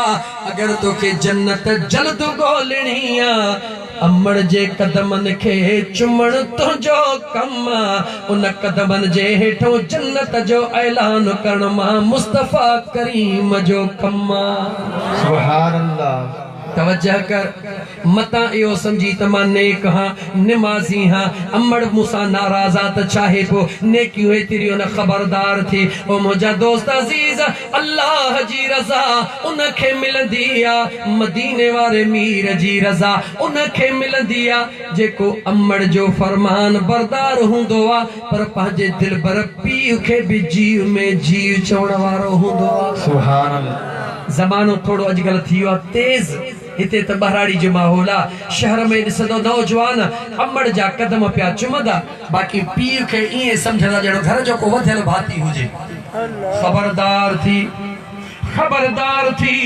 अगर तो के जन्नत जल्द गोलणी आ अमड़ जे कदमन के चुमण तुझो कम उन कदमन जे हेठो जन्नत जो ऐलान करण मां मुस्तफा करीम जो कम सुभान अल्लाह तवज्जह कर मता इहो समझी त मां नेक हां नमाज़ी हां अमड़ मूंसां नाराज़ा त चाहे पो नेकियूं एतिरियूं न ख़बरदार थी ओ मुंहिंजा दोस्त अज़ीज़ अल्लाह जी रज़ा उनखे मिलंदी आ मदीने वारे मीर जी रज़ा उनखे मिलंदी आ जेको अमड़ जो फरमान बरदार हूंदो आ पर पंहिंजे दिलबर पीउ खे बि जीव में जीव चवण वारो हूंदो आ सुभान अल्लाह ज़मानो थोड़ो अॼुकल्ह थी वियो आहे तेज़ हिते त बहराड़ी जो माहौल आहे शहर में ॾिसंदो नौजवान अमड़ जा कदम पिया चुमंदा बाक़ी पीउ खे ईअं सम्झंदा ॼणो घर जो को वधियल भाती हुजे खबरदार थी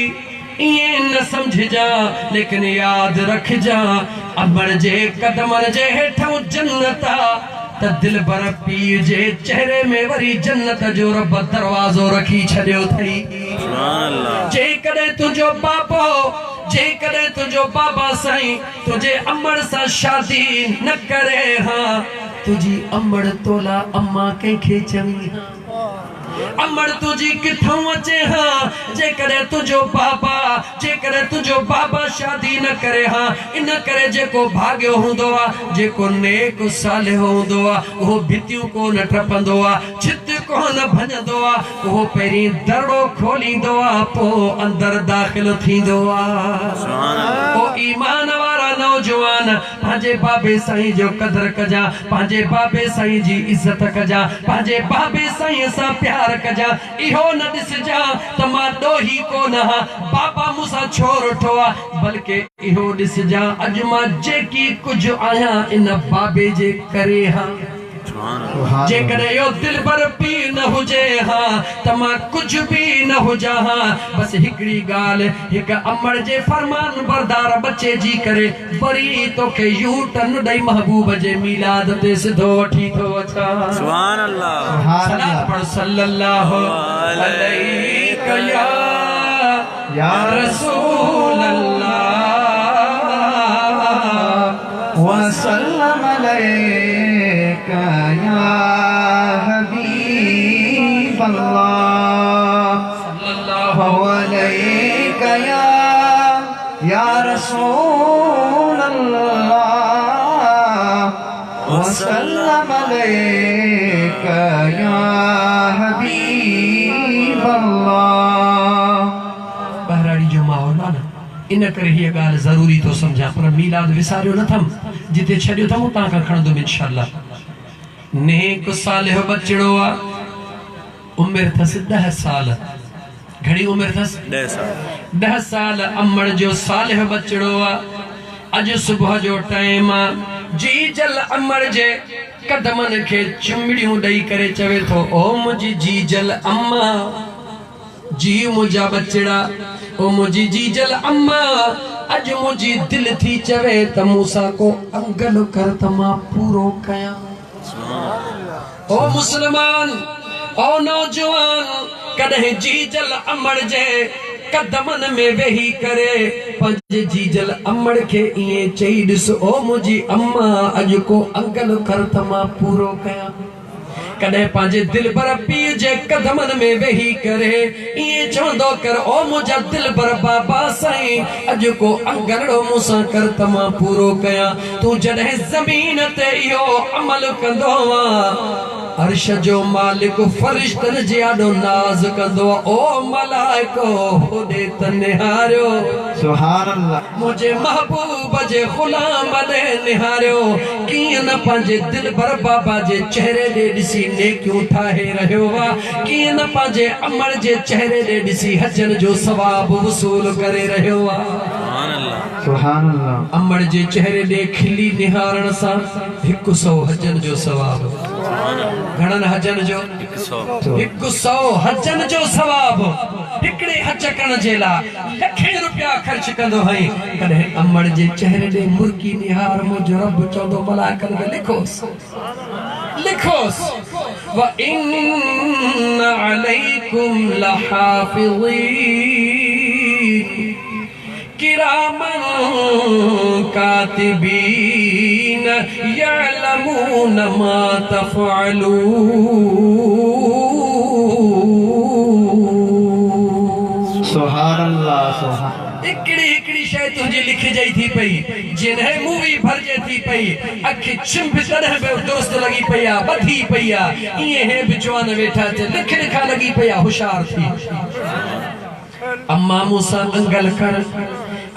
ईअं न सम्झजा लेकिन यादि रखजा अमड़ जे कदमनि जे हेठों जन्नत त दिलबर पीउ जे चेहरे में वरी जन्नत जो रब दरवाज़ो रखी छॾियो अथई जेकॾहिं तुंहिंजो बाबा साईं तुझे अमड़ सां शादी न करे हां तुझी अमड़ तोला अम्मा कंहिंखे चवी हां अमड़ तुझी किथों अचे हां जेकॾहिं तुझो बाबा शादी न करे हां इन करे जेको भाग्यो हूंदो आहे जेको नेक सालिह हूंदो आहे उहो भितियूं कोन टपंदो आहे छित कोन भञंदो आहे उहो पहिरीं दड़ो खोलींदो आहे पोइ अंदरि दाख़िल थींदो आहे ओ ईमान वारा नौजवान पंहिंजे बाबे साईं जो क़दर कजा पंहिंजे बाबे साईं जी इज़त कजा पंहिंजे बाबे साईं सां प्यार कजा इहो न ॾिसजा त मां ॾोही कोन आहियां बाबा मूंसां छो रुठो आहे बल्कि इहो ॾिसजा अॼु मां जेकी कुझु आहियां इन बाबे जे करे हां जेकॾहिं इहो दिलबर पीउ न हुजे हां त मां कुझु बि न हुजां हां बसि हिकिड़ी ॻाल्हि हिकु अमड़ जे फरमान बरदार बचे जी करे वरी तोखे यू टर्न ॾेई महबूब जे मीलाद ते सिधो वठी थो अचां सुभान अल्लाह सलात पढ़ सल्लल्लाहु अलैहि या रसूल अल्लाह व सल्लम अलैका या हबीब अल्लाह सल्लल्लाहु अलैका या रसूल अल्लाह व सल्लम अलैका या हबीब अल्लाह बहराड़ी जो माहौल आहे न इन करे हीअ ॻाल्हि ज़रूरी थो सम्झां पर मीलाद विसारियो न थम जिते छॾियो अथऊं तां खां खणंदुमि इंशाअल्लाह नेक सालिह बचिड़ो आहे उमिरि अथसि 10 साल घणी उमिरि अथसि 10 साल अमड़ जो सालिह बचिड़ो आहे अॼु सुबुह जो टाइम आहे जी जल अमड़ जे कदमनि खे चुमड़ियूं ॾेई करे चवे थो ओ मुंहिंजी जी जल अम्मा जी मुंहिंजा बचिड़ा ओ मुंहिंजी जी जल अम्मा अॼु मुंहिंजी दिल थी चवे त मूंसां को अंगल कर त मां पूरो कयां ओ मुसलमान ओ नौजवान कॾहिं जीजल अमड़ जे कदमन में वेही करे पंहिंजे जीजल अमड़ खे ईअं चई ॾिस ओ मुंहिंजी अम्मा अॼु को अंगल कर त मां पूरो कयां कॾहिं पंहिंजे दिलबर पीउ जे कदमन में वेही करे ईअं चवंदो कर ओ मुंहिंजा दिलबर बाबा साईं अॼु को अंगड़ो मूंसां कर त मां पूरो कयां तूं जॾहिं ज़मीन ते इहो अमल कंदो अर्श जो मालिक फरिश्तन जे आॾो नाज़ कंदो ओ मलाइको होॾे त निहारियो सुभान अल्लाह मुझे महबूब जे गुलाम ॾे निहारियो कीअं न पंहिंजे दिलबर बाबा जे चेहरे ॾे ॾिसी नेकियूं ठाहे रहियो आहे कीअं न पंहिंजे अमड़ जे चेहरे ॾे ॾिसी हजन जो सवाब वसूल करे रहियो आहे सुभान अल्लाह अमड़ जे चेहरे ॾे खिली निहारण सां 100 हजन जो सवाब घणन हजन जो 100 हजन जो सवाब हिकड़े हज करण जे लाइ लखें रुपया खर्च कंदो हई कॾहिं अमड़ जे चेहरे ॾे मुर्की निहार मुंहिंजो रब चवंदो मलाइकनि खे लिखोस व इन अलैकुम लहाफिज़ीन किरामन कातिबीन यअलमून मा तफ़अलून सुभान अल्लाह सुभान हिकड़ी शय तुंहिंजी लिखिजाई थी पई जिन्हें मूवी भरजे थी पई अखि छिंभ तॾहिं बि दोस्त लगी पई आहे ॿधी पई आहे ईअं हे बि जवान वेठा ते लिखा लगी पई आहे होशियार थी अम्मा मूंसां अंगल कर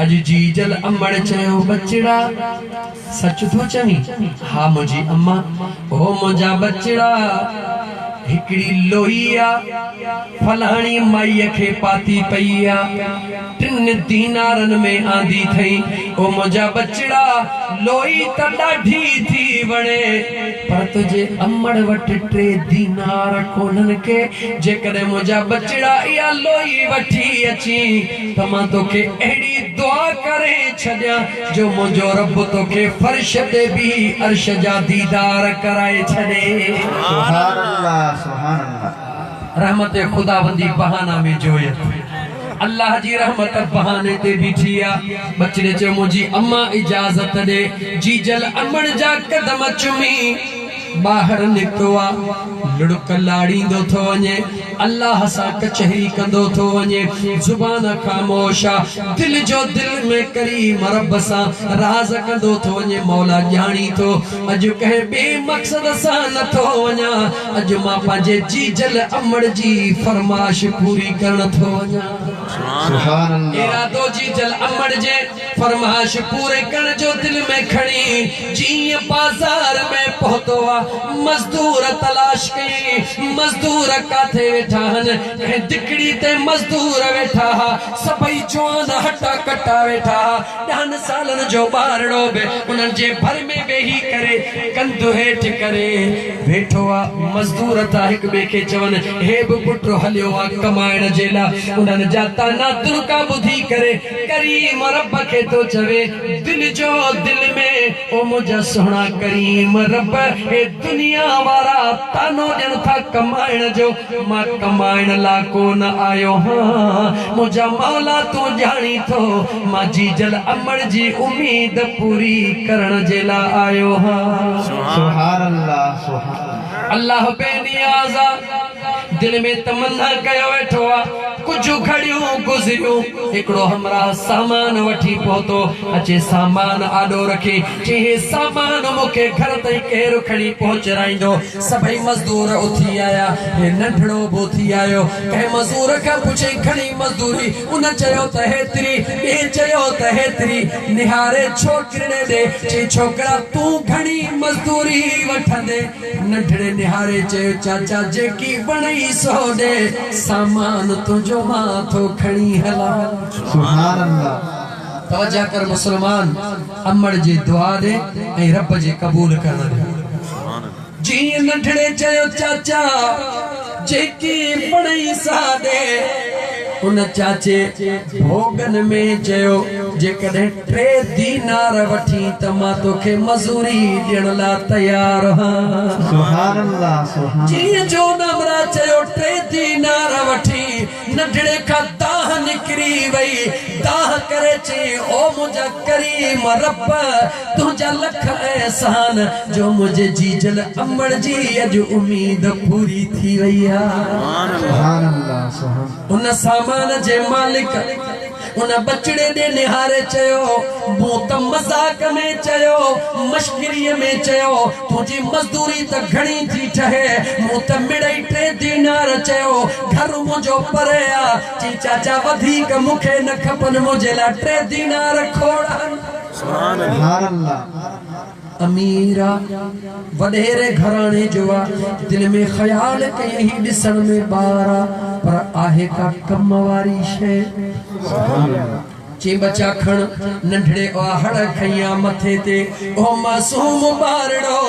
अॼु जीजल अमड़ चयो बचड़ा सच थो चवीं हा मुंहिंजी अम्मा ओ मुंहिंजा बचड़ा हिकड़ी लोई फलाणी माईअ खे पाती पई आहे 3 दीनारन में आंदी थई ओ मुंहिंजा बचड़ा लोई त ॾाढी थी वणे पर तुझे अमड़ वटि 3 दीनार कोन्हनि के जेकॾहिं मुंहिंजा बचड़ा इहा लोई वठी अची त मां तोखे अहिड़ी दुआ करे छॾियां जो मुंहिंजो रब तोखे फर्श ते बि अर्श जा दीदार कराए छॾे सुभान अल्लाह सुभान अल्लाह रहमत खुदाबंदी बहाना में जोयत अल्लाह जी रहमत बहाने ते बीठी आ बचड़े चयो मुंहिंजी अम्मा इजाजत दे जीजल अमड़ जा कदम चुमी बाहर निकतो आ लुड़क लाड़ींदो थो वञे अल्लाह सां कचहरी कंदो थो वञे जुबान खामोश दिल जो दिल में करीम रब सां राज कंदो थो वञे मौला ॼाणी थो अॼु कंहिं ॿे मक़सद सां नथो वञा अॼु मां पंहिंजे जीजल अमड़ जी फरमाइश पूरी करण थो वञा सुभान अल्लाह इरादो जीजल अमड़ जे फरमाइश पूरे करण जो दिल में खणी जीअं बाज़ार में पहुतो आ मजदूर तलाश कई मजदूर काथे वेठा हन दिकड़ी ते मजदूर वेठा सभई जवान हटा कटा वेठा 10 सालन जो ॿारड़ो बि उन्हनि जे भर में वेही करे कंधु हेठि करे वेठो आ मजदूर था हिक ॿिए खे चवनि हे बि पुट हलियो आ कमाइण जे लाइ उन्हनि जा ताना तुरका ॿुधी करे करीम रब खे तो चवे दिल जो दिल में ओ मुंहिंजा सुहिणा करीम रब हे दुनिया वारा तानो ॾियनि था कमाइण जो मां कमाइण लाइ कोन आयो हां मुंहिंजा मौला तूं ॼाणी थो मां जीजल अमड़ जी उम्मीद पूरी करण जे लाइ आयो हां सुभान अल्लाह सुभान अल्लाह बेनियाज़ा दिल में तमन्ना कयो वेठो आ कुछ घड़ियों गुज़रियो हिकड़ो हमरा सामान वठी पहुतो अचे सामान आडो रखे जे सामान मुके घर ताईं केर खणी पहुचाईंदो सभई मजदूर उथी आया हे नंढड़ो बोथी आयो कंहिं मजदूर खां पुछे घणी मजदूरी उन चयो त हेतरी ए चयो त हेतरी निहारे छोकरे दे जे छोकरा तू घणी मजदूरी वठंदे नंढड़े निहारे चयो चाचा जेकी बणई सो दे सामान तुझो माथो खणी हला सुभान अल्लाह तवज्जो कर मुसलमान अमड़ जी दुआ दे ऐं रब जे कबूल करण दे जी नंढड़े चयो चाचा जेकी बणई सा दे उन चाचे भोगन में चयो जेकॾहिं 3 दीनार वठी त मां तोखे मज़ूरी ॾियण लाइ तयार आहियां। सुभान अल्लाह सुभान जीअं जो नमरा चयो 3 दीनार वठी नंढड़े खां दाह निकिरी वई दाह करे चई ओ मुंहिंजा करीम रब तुंहिंजा लख एहसान जो मुंहिंजे जीजल अमड़ जी अॼु उम्मीद पूरी थी वई आहे। सुभान अल्लाह सुभान उन सामान जे मालिक उन बचड़े ने निहारे चयो मूं त मजाक में चयो मश्किरीअ में चयो तुझी मजदूरी त घणी थी ठहे मूं त मिड़ई 3 दीनार चयो घर मुंहिंजो परे आ ची चाचा वधीक मूंखे न खपनि मुंहिंजे लाइ 3 दीनार खोड़नि। सुभान अल्लाह अमीरा वडेरे घराने जो दिल में ख्याल कई ॾिसण में ॿार पर आहे का कम वारी शइ। चे बच्चा खण नंढड़े हड़ खैया मथे ते ओ मासूम बारड़ो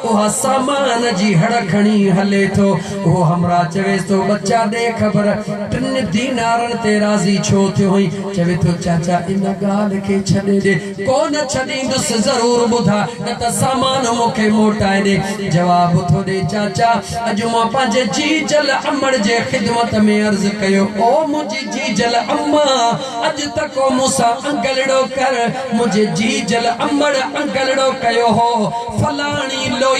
ओ सामान जी हड़ खणी हले थो ओ हमरा चवे तो बच्चा दे खबर 3 दीनारन ते राजी छो थियो हुई चवे तो चाचा इन गाल के छडे दे कोन छडींदुस जरूर बुधा न त सामान मोके मोटाए दे जवाब थो दे चाचा अजु मां पंहिंजे जी जल अमड़ जे खिदमत में अर्ज कयो ओ मुंहिंजी जी जल अम्मा अज तक मूसा अंगलड़ो कर मुझे जी जल अमड़ अंगलड़ो कयो हो फलानी लोई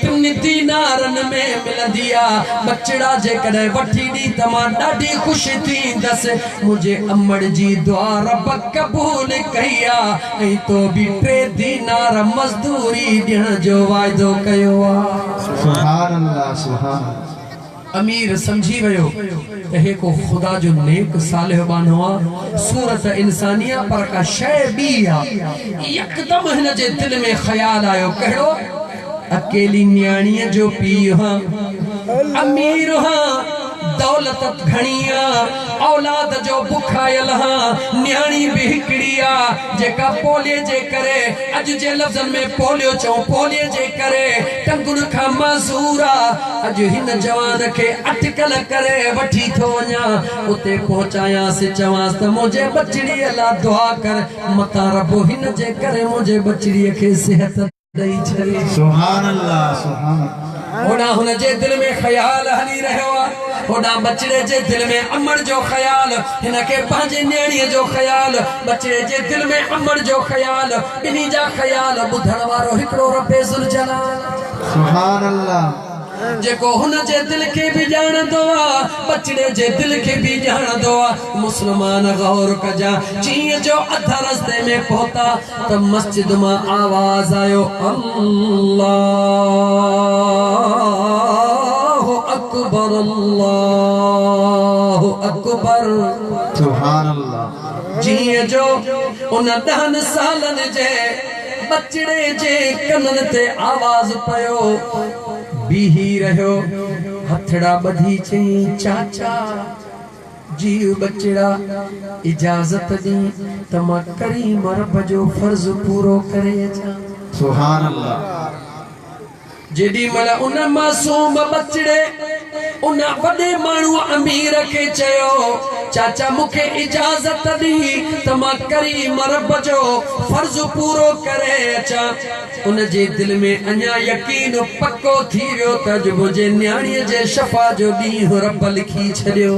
3 दीनारन में मिलंदिया बचड़ा जे कदे वठी दी तमा ॾाढी खुशी थींदस मुझे अमड़ जी दुआ रब कबूल कया ऐं तो भी 3 दीनार मजदूरी ॾियण जो वाइदो कयो आ। सुभान अल्लाह सुभान अमीर समझी वयो हे को खुदा जो नेक सालिह बानो आ सूरत इंसानिया पर का शय बी आ एकदम हिन जे दिल में ख्याल आयो कहिड़ो अकेली न्याणीअ जो पीउ हां अमीर हां दौलत घणिया औलाद जो बुखायल हां न्याणी भी हिकड़िया जेका पोलियो जे करे अज जे लफ्ज़न में पोलियो चो पोलियो जे करे टंगुन खा मासूरा अज हिन जवान के अटकल करे वठी थो वञा उते पहुंचाया से चवास त मुझे बचड़ी ला दुआ कर मता रबो हिन जे करे मुझे बचड़ी के सेहत दई छरे। सुभान अल्लाह सुभान होड़ा हुन जे दिल में ख्याल हली रहो होड़ा बचड़े जे दिल में अमड़ जो ख्याल हिनके पंहिंजे न्याणीअ जो ख्याल बचड़े जे दिल में अमड़ जो ख्याल इन्ही जा ख्याल ॿुधण वारो हिकिड़ो रब्बे ज़ुल जलाल। सुभान अल्लाह जेको हुन जे दिल के भी जानदो आ बचड़े जे दिल के भी जानदो आ मुसलमान गौर कजा चीं जो अधा रस्ते में पहुता त मस्जिद में आवाज आयो अल्लाह अकबर अल्लाह अकबर। सुभान अल्लाह जीअं जो उन 10 सालन जे बचड़े जे कनन ते आवाज पयो बीही रहो हथड़ा बधी चई चाचा जीव बचड़ा इजाजत दी तमा करीम रब जो फर्ज पूरो करे अचा। सुभान अल्लाह जेडी मला उन मासूम बचड़े उन वडे मानू अमीर के चयो चाचा मुखे इजाजत दी तमा करीम रब जो फर्ज पूरो करे अचा। उन जे दिल में अन्या यकीन पक्को थी वियो त मुझे न्याणीअ जे शफा जो ॾींहुं रब लिखी छॾियो।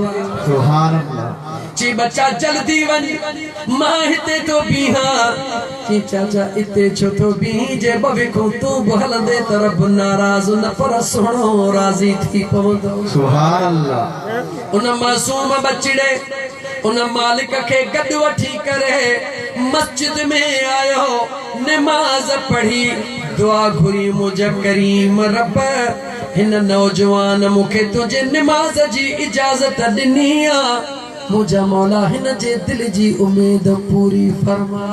सुभान अल्लाह ची बच्चा जल्दी वन मां हिते तो बीहा ची चाचा इते छो तो बी जे भविको तू हलंदे त रब नाराज न पर सुणो राजी थी पवंदो। सुभान अल्लाह उन मासूम बचड़े उन मालिक के गड वठी करे मस्जिद में आयो नमाज पढ़ी दुआ घुरी मुझे करीम रब हिन नौजवान मुखे तुझे नमाज जी इजाजत ॾिनी आ मुझा मौला हिन जे दिल जी उम्मीद पूरी फरमा।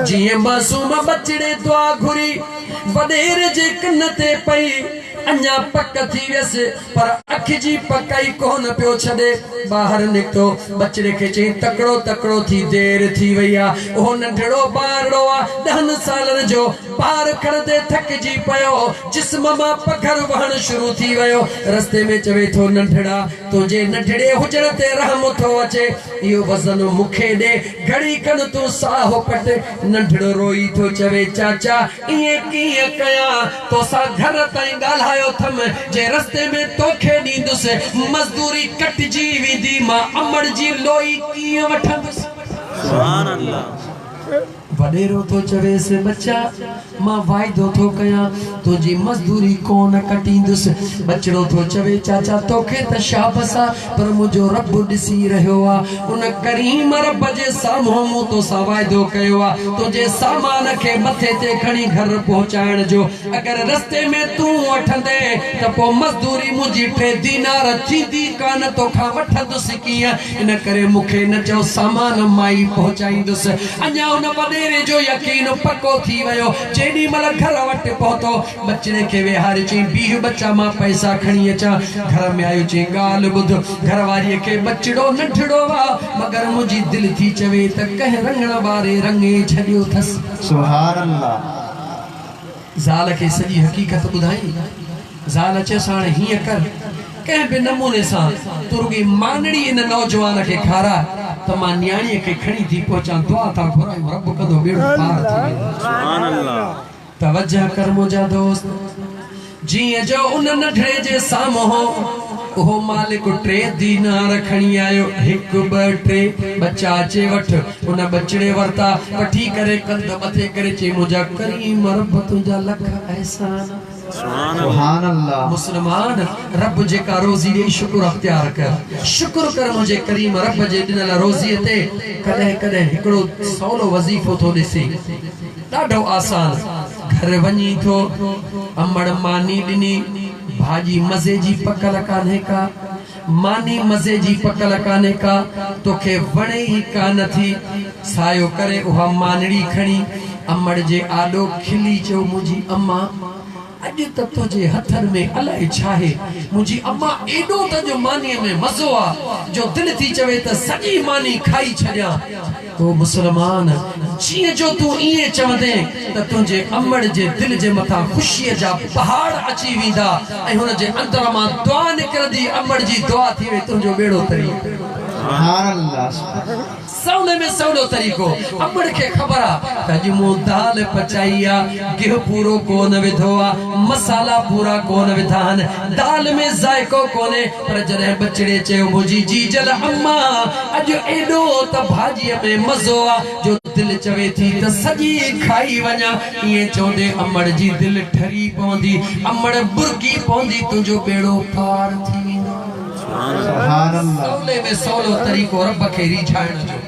जीअं मासूम बचड़े दुआ घुरी वडेर जे कन ते पई अन्या पक थी वियस पर अख जी पकाई कोन पियो छॾे बाहर निकतो बचड़े के चई तकड़ो तकड़ो थी देर थी वई आ ओ नंढड़ो बारड़ो आ 10 सालन जो पार करदे थकजी पयो जिस्म मां पखर वहण शुरू थी वयो रस्ते में चवे थो नंढड़ा तुझे नंढड़े हुजण ते रहम थो अचे इहो वज़न मूंखे ॾे घड़ी कन तूं साह पट नंढड़ो रोई थो चवे चाचा इहे कीअं कयां तोसां घर ताईं ॻाल्हायो थम जे रस्ते में तोखे ॾींदुसि मज़दूरी कटजी वेंदी मां अमड़ जी लोई कीअं वठंदुसि सुभान अल्लाह वडेरो तो चवे से बच्चा मां वाइदो थो कयां तुझी मजदूरी कोन कटींदुसि बचड़ो थो चवे चाचा तोखे त शाबसा पर मुंहिंजो रब ॾिसी रहियो आहे उन करीम रब जे साम्हूं मूं तोसां वाइदो कयो आहे तुंहिंजे सामान खे मथे ते खणी घर पहुचाइण जो अगरि रस्ते में तूं वठंदे त पोइ मजदूरी मुंहिंजी 3 दीनार थींदी कान तोखां वठंदुसि कीअं इन करे मूंखे न चओ सामान माई पहुचाईंदुसि अञा उन वॾेरे जो यकीन पक्को थी वियो जेॾी महिल घर वटि पहुतो बचड़े खे विहारे चई बीह बच्चा मां पैसा खणी अचां घर में आयो चई ॻाल्हि ॿुध घरवारीअ खे बचड़ो नंढड़ो आहे मगर मुंहिंजी दिलि थी चवे त कंहिं रंगण वारे रंगे छॾियो अथसि सुभान अल्लाह ज़ाल खे सॼी हक़ीक़त ॿुधाई ज़ाल चयसि हाणे हीअं कर कंहिं बि नमूने सां तुरगी मानड़ी इन नौजवान खे खारा त मां न्याणीअ खे खणी थी पहुचां दुआ था घुरायूं रब कंदो बेड़ो पार थी वेंदो सुभान अल्लाह तवज्जो कर मुंहिंजा दोस्त जीअं जो उन नंढड़े जे साम्हूं ओहो मालिक 3 दीनार खणी आयो 1 2 3 बच्चा अचे वठ उन बचड़े वरता वठी करे कंध मथे करे चई मुंहिंजा करीम रब तुंहिंजा लख एहसान सुभान अल्लाह मुसलमान रब जेका रोज़ी ॾे शुक्र अख्तियार कर शुक्र कर मुंहिंजे करीम रब जे ॾिनल रोज़ीअ ते कॾहिं कॾहिं हिकिड़ो सवलो वज़ीफ़ो थो ॾिसे ॾाढो आसान घर वञी थो अमड़ मानी ॾिनी भाॼी मज़े जी पकल कान्हे का मानी मज़े जी पकल कान्हे का तोखे वणे ई कान थी सायो करे उहा मानड़ी खणी अमड़ जे आॾो खिली चयो मुंहिंजी अम्मा अॼु त तुझे हथनि में अलाए छा आहे मुंहिंजी अम्मा एॾो त जो मानीअ में मज़ो आहे जो दिलि थी चवे त सॼी मानी खाई छॾियां तो मुसलमान जीअं जो तूं ईअं चवंदे त तुंहिंजे अमड़ जे दिलि जे मथां ख़ुशीअ जा पहाड़ अची वेंदा ऐं हुन जे अंदर मां दुआ निकिरंदी अमड़ जी दुआ थी वे तुंहिंजो बेड़ो तरी सुभान अल्लाह सवले में सवलो तरीक़ो अमड़ के खबर आ त मूं दाल पचाई आ गिह पूरो कोन विधो आ मसाला पूरा कोन विधा आहिनि दाल में ज़ाइको कोने पर जॾहिं बचड़े चयो मुंहिंजी जीजल अम्मा अॼु एॾो त भाॼीअ में मज़ो आ जो दिलि चवे थी त सॼी खाई वञा ईअं चवंदे अमड़ जी दिलि ठरी पवंदी अमड़ बुरकी पवंदी तुंहिंजो बेड़ो पार थी वेंदो सुभान अल्लाह सवले में सवलो तरीक़ो रब खे रिझाइण जो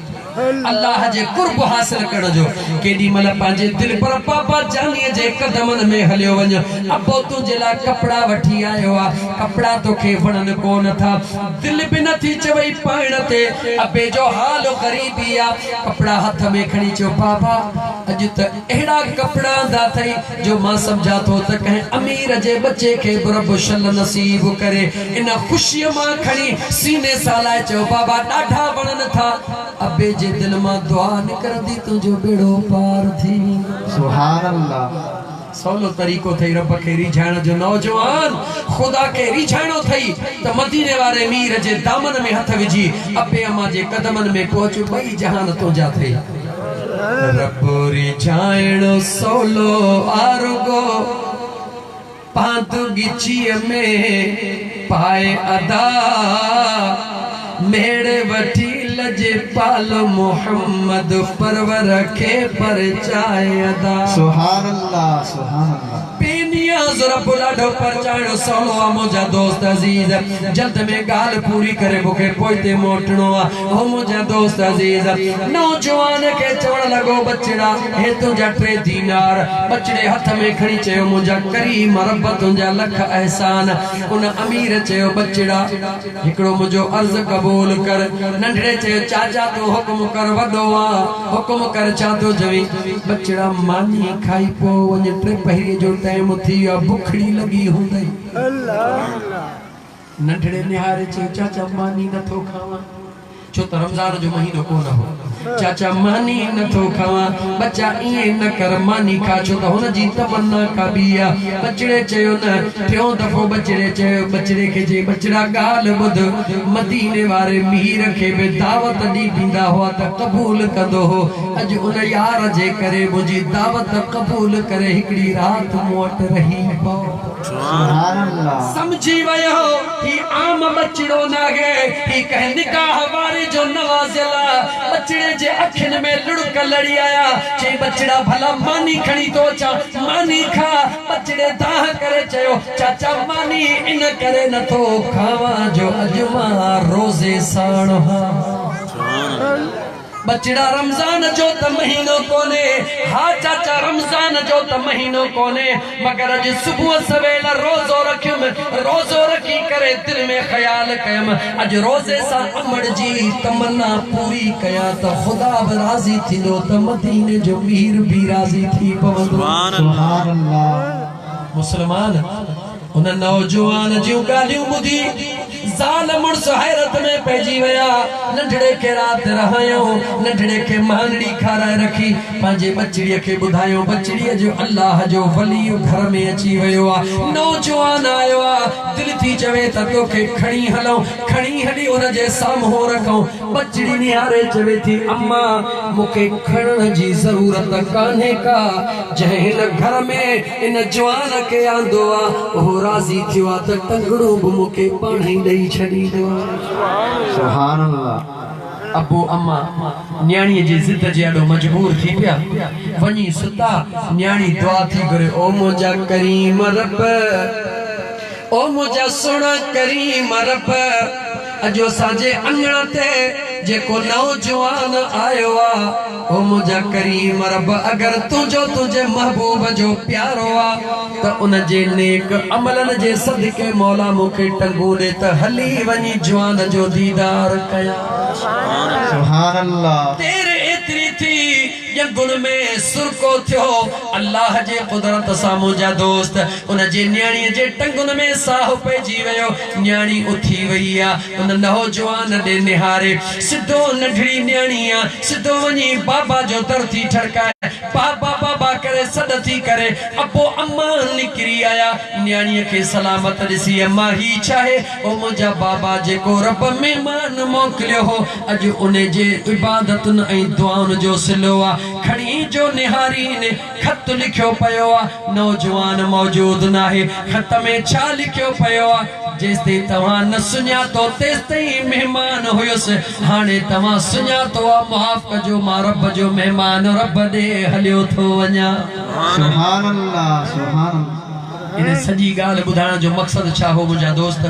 अल्लाह जे कुर्ब हासिल करण जो केडी मल पांजे दिल पर पापा जानीअ जे कदमन में हलियो वञ अबो तुंहिंजे लाइ कपड़ा वठी आयो आ कपड़ा तोखे वणन कोन था दिल बि नथी चवई पाइण ते अबे जो हाल ग़रीबी आ कपड़ा हथ में खणी चयो पापा अॼु त अहिड़ा कपड़ा आंदा अथई जो मां सम्झा थो त कंहिं अमीर जे बच्चे खे रब शल नसीब करे इन ख़ुशीअ मां खणी सीने सां लाइ चयो बाबा ॾाढा वणन था अबे जे दिल मां दुआ निकरंदी तुंहिंजो बेड़ो पार थी सुभान अल्लाह सवलो तरीक़ो थई रब खे रिझाइण जो नौजवान खुदा खे रिझाइणो थई त मदीने वारे मीर जे दामन में हथ विझी अबे अम्मा जे कदमन में पहुच ॿई जहान तुंहिंजा थई रब रिझाइणो सवलो आरुगो पांतु गिचीअ में पाए अदा मेरे वठी लजे पाल मोहम्मद परवर के परचाए अदा सुभान अल्लाह पेनिया जरा बुलाडो परचाणो सोलो आ मुझा दोस्त अजीज जल्द में गाल पूरी करे मुखे पोइते मोटणो आ ओ मुझा दोस्त अजीज नौजवान के चवण लगो बचड़ा हे तुझा 3 दीनार बचड़े हथ में खणी चयो मुझा करीम रब तुझा लख एहसान उन अमीर चयो बचड़ा हिकड़ो मुझो अर्ज कबूल कर नंढड़े चयो चाचा तो हुक्म कर वडो आ हुक्म कर चातो जवी बचड़ा मानी खाई पो वने 3 पहिरे जो टाइम थी आ भुखड़ी लगी हुंदई अल्लाह नंढड़े निहारे चयो चाचा मानी न थो खावा छो त रमजान जो महीनो कोन हो चाचा मानी न तो खावा बच्चा ये न कर मानी खा छो तो हुन जी तमन्ना का बिया बचड़े चयो न थियो दफो बचड़े चयो बचड़े के जे बचड़ा गाल बुध मदीने वारे मीर के बे दावत दी दींदा हुआ त कबूल कंदो हो अज उन यार जे करे मुजी दावत कबूल करे हिकड़ी रात मोट रही पो सुभान अल्लाह समझी वयो ही आम बचड़ो नागे ही कह निकाह वारे जो नवाजला बचड़े जे अखिन में लुड़क लड़ी आया चे बचड़ा भला मानी खणी तो चा मानी खा बचड़े दाह करे चयो चाचा मानी इन करे न तो खावा जो अजमा रोजे साण बचड़ा रमजान जो त महीनो कोने हा चाचा रमजान जो त महीनो कोने मगर अज सुबह सवेला रोजो रखियम रोजो रखी करे दिल में ख्याल कयम अज रोजे सा अमड़ जी तमन्ना पूरी कया त खुदा बि राजी थींदो त मदीने जो मीर भी राजी थी पवंदो सुभान अल्लाह मुसलमान उन नौजवान जो गालियों बुधी ज़ाल मुर्स हैरत में पहुंची वया नंढड़े के रात रहायो नंढड़े के मांगड़ी खाराए रखी पांजे बचड़ीअ के बुधायो बचड़ीअ जो अल्लाह जो वली घर में अची वयो आ नौजवान आयो आ दिल थी चवे त तोखे खणी हलो खणी हली उन जे साम्हूं रखो बचड़ी निहारे चवे थी अम्मा मुके खणन जी जरूरत कान्हे का जहिल घर में इन जवान के आंदो आ ओ राजी थियो आ त टंगड़ो बि मुके पाणी ॾेई छॾी दो सुभान अल्लाह अबू अम्मा न्याणी जी जिद जे अॾो मजबूर थी पिया वञी सुता न्याणी दुआ थी करे ओ मुंहिंजा करीम रब ओ मुंहिंजा सुहिणा करीम रब अजो साजे अंगण ते जेको नौजवान आयो आ ओ मुंहिंजा करीम रब अगर तुझे महबूब जो प्यारो आ त उन जे नेक अमलन जे सदके मौला मूंखे टंगू ॾे त हली वञी जवान जो दीदार कया सुभान अल्लाह तेरे एतरी थी ये गुण में सुरको थियो अल्लाह जे कुदरत सा मुंहिंजा दोस्त उन जे न्याणी जे टंगुन में साह पइजी वियो न्याणी उथी वई आ उन नौजवान ॾे निहारे सिधो नंढड़ी न्याणी आ सिधो वञी बाबा जो दर थी ठड़काए बाबा बाबा करे सॾ थी करे अबो अम्मा निकिरी आया न्याणीअ खे सलामत ॾिसी अम्मा ही चाहे ओ मुंहिंजा बाबा जेको रब महिमान मोकिलियो हो अॼु उन जे इबादतुनि ऐं दुआउनि जो सिलो आ खणी जो निहारी ने खत लिखियो पयो आ नौजवान मौजूद नाहे खत में छा लिखियो पयो आ जेसते तव्हां न सुञातो तेसते मेहमान हुयुसि हाणे तव्हां सुञातो आ माफ़ कजो मां रब जो मेहमान रब ॾे हलियो थो वञा सुभान अल्लाह सुभान अल्लाह इन सॼी ॻाल्हि ॿुधाइण जो मक़सदु छा हो मुंहिंजा दोस्त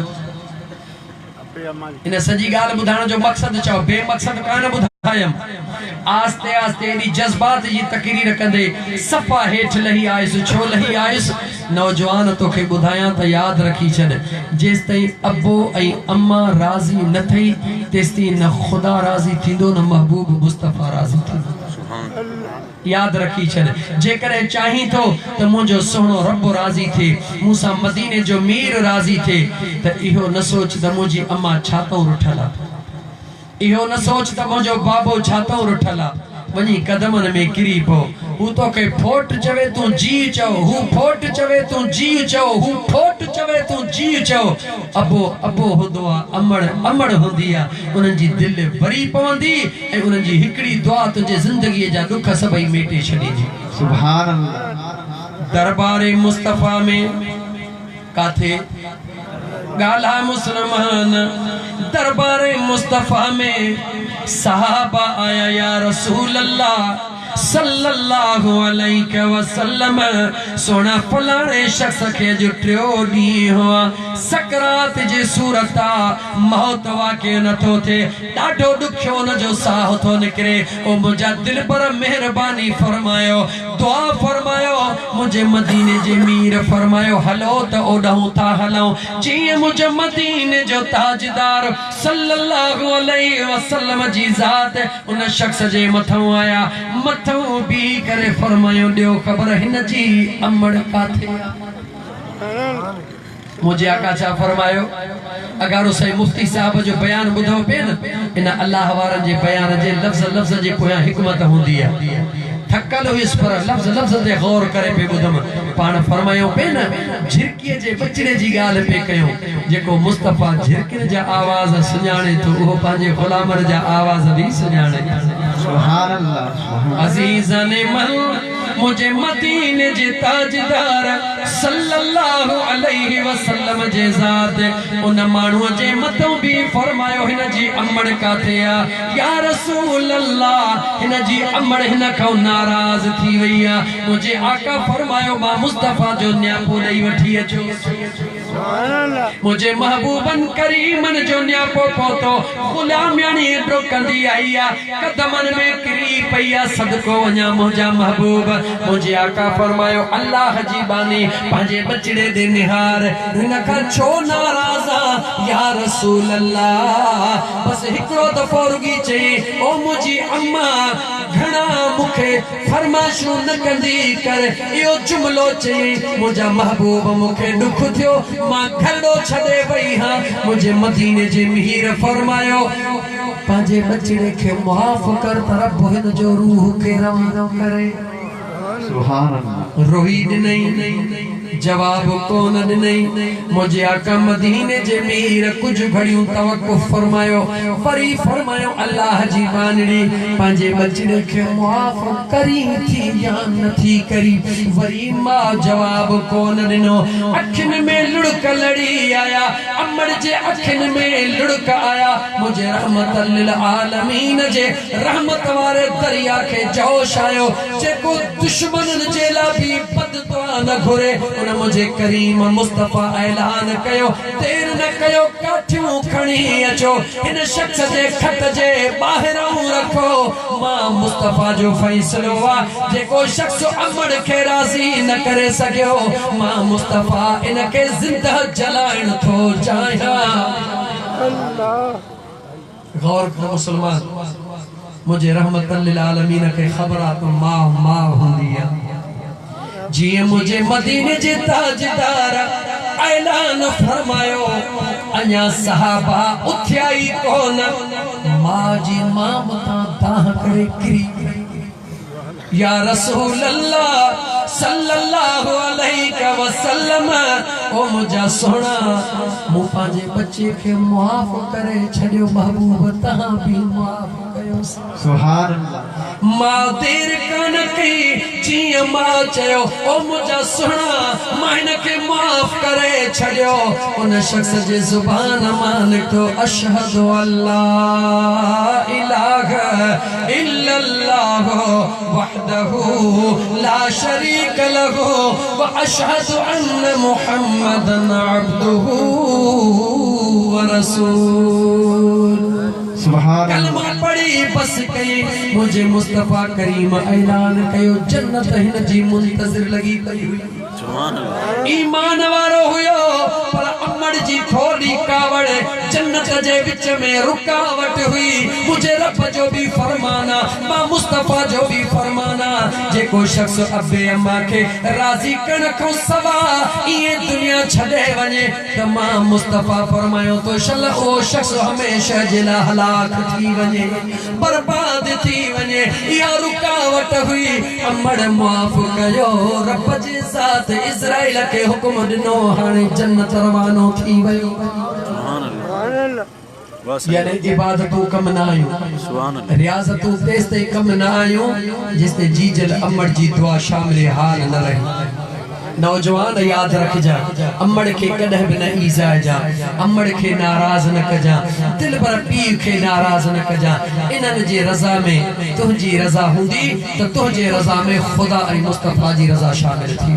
इन सॼी ॻाल्हि ॿुधाइण जो मक़सदु छा बेमक़सद कान ॿुधायम आस्ते आस्ते एडी जज्बात जी तकरीर कंदे सफ़ा हेठ लही आयुसि छो लही आयुसि नौजवान तोखे ॿुधायां त यादि रखी छॾ जेसिताईं अबो ऐं अम्मा राज़ी न थई तेसिताईं न ख़ुदा राज़ी थींदो न महबूब मुस्तफ़ा राज़ी थींदो याद रखी छॾ जेकॾहिं चाहीं थो त मुंहिंजो सुहिणो रब राज़ी थिए मूंसां मदीने जो मीर राज़ी थिए त इहो न सोच त मुंहिंजी अम्मा छातो रुठल आहे इहो न सोच त मुंहिंजो बाबो छातो रुठल आहे वञी कदमनि में किरी पो हू तोखे फोट चवे तूं जी चओ हू फोट चवे तूं जी चओ हू फोट चवे तूं जी चओ अबो अबो हूंदो आहे अमड़ अमड़ हूंदी आहे उन्हनि जी दिलि वरी पवंदी ऐं उन्हनि जी हिकिड़ी दुआ तुंहिंजे ज़िंदगीअ जा ॾुख सभई मेटे छॾींदी सुभान अल्लाह दरबार मुस्तफ़ा में काथे गाला मुसलमान दरबार मुस्तफ़ा में सहाबा आया या रसूल अल्लाह सल्लल्लाहु अलैहि वसल्लम सोना फलाणे शख्स के जो टियों ॾींहुं हुआ सकरात जी सूरत आ मौत वाक़े नथो थे ॾाढो ॾुखियो न जो साह थो निकिरे ओ मुंहिंजा दिल पर महिरबानी फरमायो दुआ फरमायो मुझे मदीने जे मीर फरमायो हलो त ओॾां था हलूं जीअं मुझे मदीने जो ताजदार सल्लल्लाहु अलैहि वसल्लम जी ज़ात उन शख्स जे मथां आया मथां भी करे फरमायो ॾियो ख़बर हिन जी अमड़ काथे मुझे आका छा फरमायो अगर सही मुफ्ती साहब जो बयान बुधो पे न इन अल्लाह वारन जे बयान जे लफ्ज लफ्ज जे पोया हिकमत हुंदी है थकल हुई इस पर लफ्ज लफ्ज ते गौर करे पे बुधम पान फरमायो पे न झिरकीअ जे बचड़े जी गाल पे कयो जेको मुस्तफा झिरकिन जा आवाज सुञाणे तो वो पांजे गुलामन जा आवाज भी सुञाणे सुभान अल्लाह अजीजन मन मुझे मदीने जे ताजदार सल्लल्लाहु अलैहि वसल्लम जे ज़ात उन माण्हू जे मथों भी फरमायो हिन जी अमड़ काथे आ या रसूल अल्लाह हिन जी अमड़ हिन खां नाराज थी वई आ मुझे आका फरमायो मां मुस्तफा जो न्यापो ॾेई वठी अचो मुझे महबूबन करीमन जो न्यापो पहुतो गुलामियानी ड्रोकंदी आई आ कदमन में किरी पई आ सदको वञा मुंहिंजा महबूब मुझे आका फरमायो अल्लाह जी बानी पंहिंजे बचड़े दे निहार हिन खां छो नाराज़ आ या रसूल अल्लाह बस हिकिड़ो दफ़ो रुगी चई ओ मुंहिंजी अम्मा घणा मूंखे फरमाइशूं न कंदी कर इहो जुमिलो चई मुंहिंजा महबूब मूंखे दुख थियो मां घरड़ो छॾे वई हां मुंहिंजे मदीने जे मीर फरमायो पंहिंजे बचड़े खे मुआफ़ कर त रब हिन जो रूह खे रवानो करे सुभान अल्लाह रोई नहीं जवाब कोन नहीं मुझे आका मदीने जे मीर कुछ घड़ियों तवक्कुफ फरमायो वरी फरमायो अल्लाह जी बानड़ी पांजे बचड़े के मुआफ करी थी या न थी करी वरी मां जवाब कोन दिनो अखिन में लुड़क लड़ी आया अमड़ जे अखिन में लुड़क आया मुझे रहमत लिल आलमीन जे रहमत वारे दरिया के जोश आयो जेको दुश्मनन जे ला भी बददुआ न घुरे उन मुझे करीम मुस्तफा ऐलान कयो देर न कयो काठियूं खणी अचो इन शख्स जे खट जे ॿाहिरां रखो मां मुस्तफा जो फैसलो आ जेको शख्स अमड़ खे राज़ी न करे सघियो मां मुस्तफा इन के जिंदा जलाइण थो चाहियां गौर कर मुसलमान मुझे रहमतन लिल आलमीन के खबरा तो मां हुंदी है जी मुझे मदीने जे ताजदार ऐलान फरमायो अञा सहाबा उथियाई कोन मां जी मां मथा दाह करे किरी या रसूल अल्लाह सल्लल्लाहु अलैहि वसल्लम ओ मुझा सोना मु पांजे बच्चे के मुआफ करे छड़ियो महबूब तहां भी मुआफ कयो सुभान अल्लाह मां देर कान कई जी मां चयो ओ मुझा सोना मां इन के माफ करे छड़ियो उन शख्स जे जुबान मां निकतो अशहदु अल्ला इलाहा इल्लल्लाह वहदहू ला शरीक लहू व अशहदु अन्न मुहम्मदन अब्दुहू व रसूल सुभान कलमा पढ़ी बस कई मुझे मुस्तफा करीम ऐलान कयो जन्नत हिन जी मुंतज़िर लगी पई हुई सुभान अल्लाह ईमान वारो हुयो पर अमड़ जी थोड़ी कावड़ जन्नत जे विच में रुकावट हुई मुझे रब जो भी फरमाना मां मुस्तफा जो भी फरमाना जेको शख्स अबे अम्मा के राजी करण को सवा ये दुनिया छड़े वने त मां मुस्तफा फरमायो तो शल ओ शख्स हमेशा जिला हलाक थी वने बर्बाद थी वने या रुकावट हुई अमड़ माफ कयो रब जे साथ इज़राइल के हुक्म दिनो हाने जन्नत रवानो थी वयो सुभान अल्लाह यानी इबादतों कम ना आयो सुभान अल्लाह रियाजतों तेस्ते कम ना आयो जिसने जीजल अमड़ जी दुआ शामिल हाल न रही नौजवान याद रख जा अमड़ के कदह भी न ईजा जा अमड़ के नाराज न कजा दिल पर पीर के नाराज न कजा इनन जी रजा में तुझी रजा हुंदी तो तुझे रजा में खुदा ऐं मुस्तफा जी रजा शामिल थी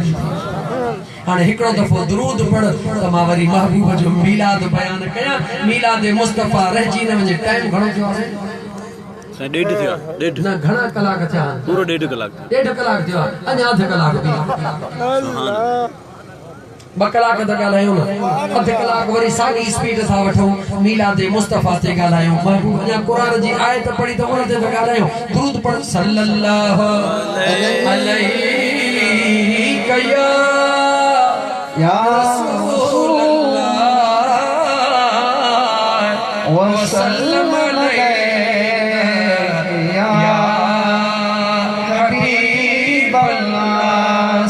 हाने हिकड़ो दफो दुरूद पढ़ त मां वरी महबूब जो मीलाद बयान कया मीलाद मुस्तफा रहजी न वने टाइम घणो थियो आहे डेढ़ थियो डेढ़ ना घणा कलाक थिया पूरो डेढ़ कलाक थियो अञा अध कलाक भी ब कलाक त ॻाल्हायूं न अध कलाक वरी साॻी स्पीड सां वठूं मीलाद मुस्तफा ते ॻाल्हायूं महबूब अञा क़ुरान जी आयत पढ़ी त उन ते ॻाल्हायूं दुरूद पढ़ सल्लल्लाहु अलैहि या रसूल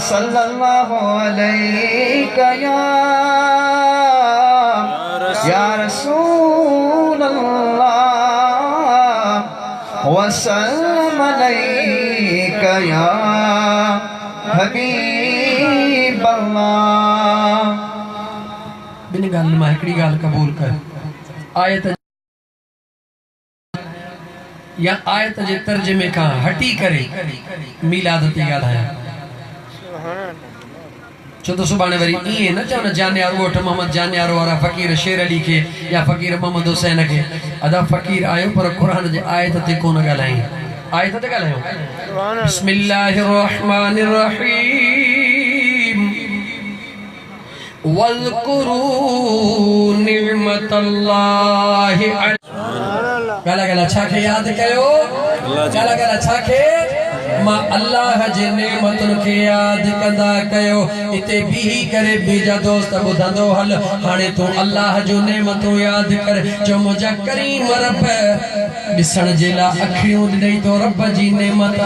सल्लल्लाहु अलैका या रसूल अल्लाह वसल्लम अलैका या हबीब अल्लाह। बिन गाल मां हिकड़ी गाल कबूल कर, आयत या आयत जे तर्जुमे का हटी करे मिलाद ते ॻाल्हाया छो तो सुभाणे वरी इए न चवण जानियार वोट मोहम्मद जानियार वारा फकीर शेर अली के या फकीर मोहम्मद हुसैन के अदा फकीर आयो पर कुरान जे आयत ते कोन ॻाल्हाई। आयत ते ॻाल्हायो बिस्मिल्लाहिर रहमानिर रहीम वल्कुरू निअमतल्लाहि गला गला छा के याद कयो, गला गला छा के मां अल्लाह जे नेमतुन के याद कंदा कयो। इते भी करे बीजा दोस्त बुधंदो हल हाने तू अल्लाह जो नेमतू याद कर जो मुझा करीम रब दिसण जेला अखियूं ॾिनई तो रब जी नेमत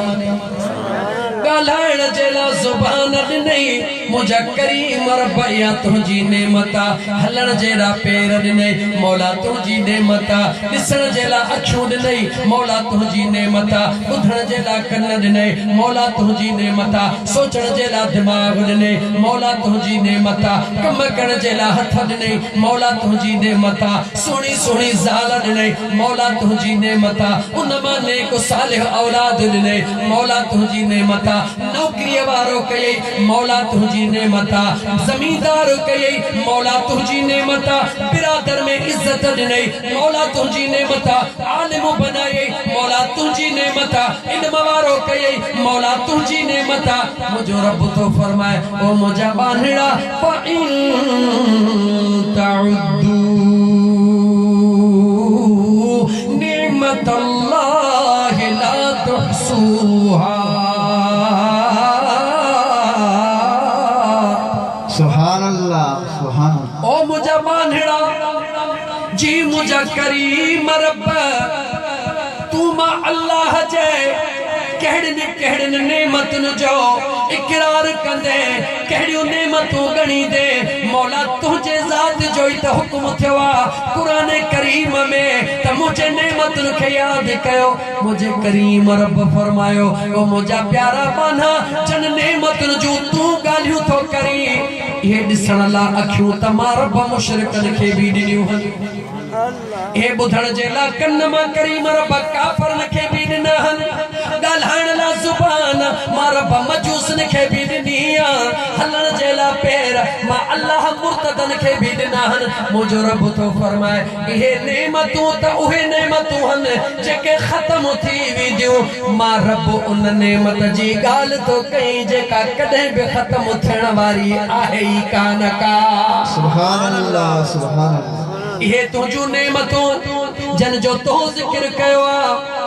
गालाण जेला जुबान ॾिनई मुझा करीम रब या तुझी नेमत हलण जेला पैर ॾिनई मौला तुझी नेमत दिसण जेला अखियूं ॾिनई मौला तुझी नेमत ॿुधण जेला कन ॾिनई मौला तुझी नेमत सोचण जेला दिमाग ॾिनई मौला तुझी नेमत कम करण जेला हथ ॾिनई मौला तुझी नेमत सुणी सुणी ज़ाल ॾिनई मौला तुझी नेमत उन मां नेक सालिह औलाद ॾिनई मौला तुझी नेमत नौकरी वारो कयई मौला तुझी नेमत जमींदार कयई मौला तुझी नेमत बिरादर में इज्जत ॾिनई मौला तुझी नेमत आलिम बनाई मौला तुझी नेमत इल्म वारो कयई मौला तुझी नेमत मुझो रब तो फरमाए ओ मुझा बांधड़ा फ़इन तउद्दू निअमतल्लाहि ला तुहसूहा। सुभान अल्लाह सुभान अल्लाह। ओ मुझा बांधड़ा जी मुझा करीम रब तू मां अल्लाह जे कहड़न नेमतन जो इकरार कंदे कहड़ियों नेमतूं गणी दे मौला तुझे ज़ात जो ही तो हुक्म थियो आ कुरान करीम में त मुझे नेमतन के याद कयो। मुझे करीम रब फरमायो ओ मुझा प्यारा बाना जन नेमतन जो तू गालियूं तो करी ये दिसण ला अखियूं तमा रब मुशरिकन के भी ॾिनियूं हन ए बुधण जे ला कन मां करीम रब काफरन के भी ॾिना हन ॻाल्हाइण ला ज़ुबान मां रब मजूसन के भी ॾिनी आ हलण जे ला पैर मां अल्लाह मुर्तदन के भी ॾिना हन। मुझो रब तो फरमाए इहे नेमतूं त उहे नेमतूं हन जेके ख़त्म थी वियूं मां रब उन नेमत जी ॻाल्हि तो कई जेका कॾहिं बि ख़त्म थियण वारी आहे ई कान का। सुभान अल्लाह सुभान अल्लाह। ये तुझू नेमतों जन जो तो जिक्र कयो आ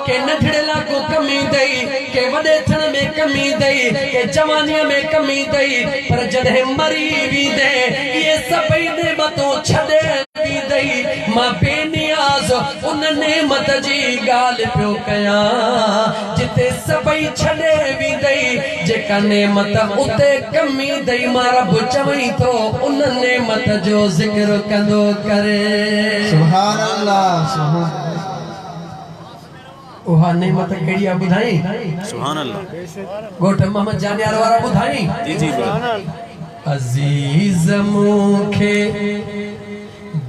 के नठड़े ला को कमी दई के वडे थण में कमी दई के जवानी में कमी दई पर जदे मरी वी दे ये सभई नेमतों छडे वी दई मां बेनियाज उन नेमत जी गाल पियो कया जिते सभई छडे वी दई जेका नेमत उते कमी दई मां रब चवई तो उन नेमत जो जिक्र कंदो करे। सुभान अल्लाह सुभान ओहा नेमत केड़िया बुधाई सुभान अल्लाह गोठ मोहम्मद जानियार वारा बुधाई जी जी अजीज मुखे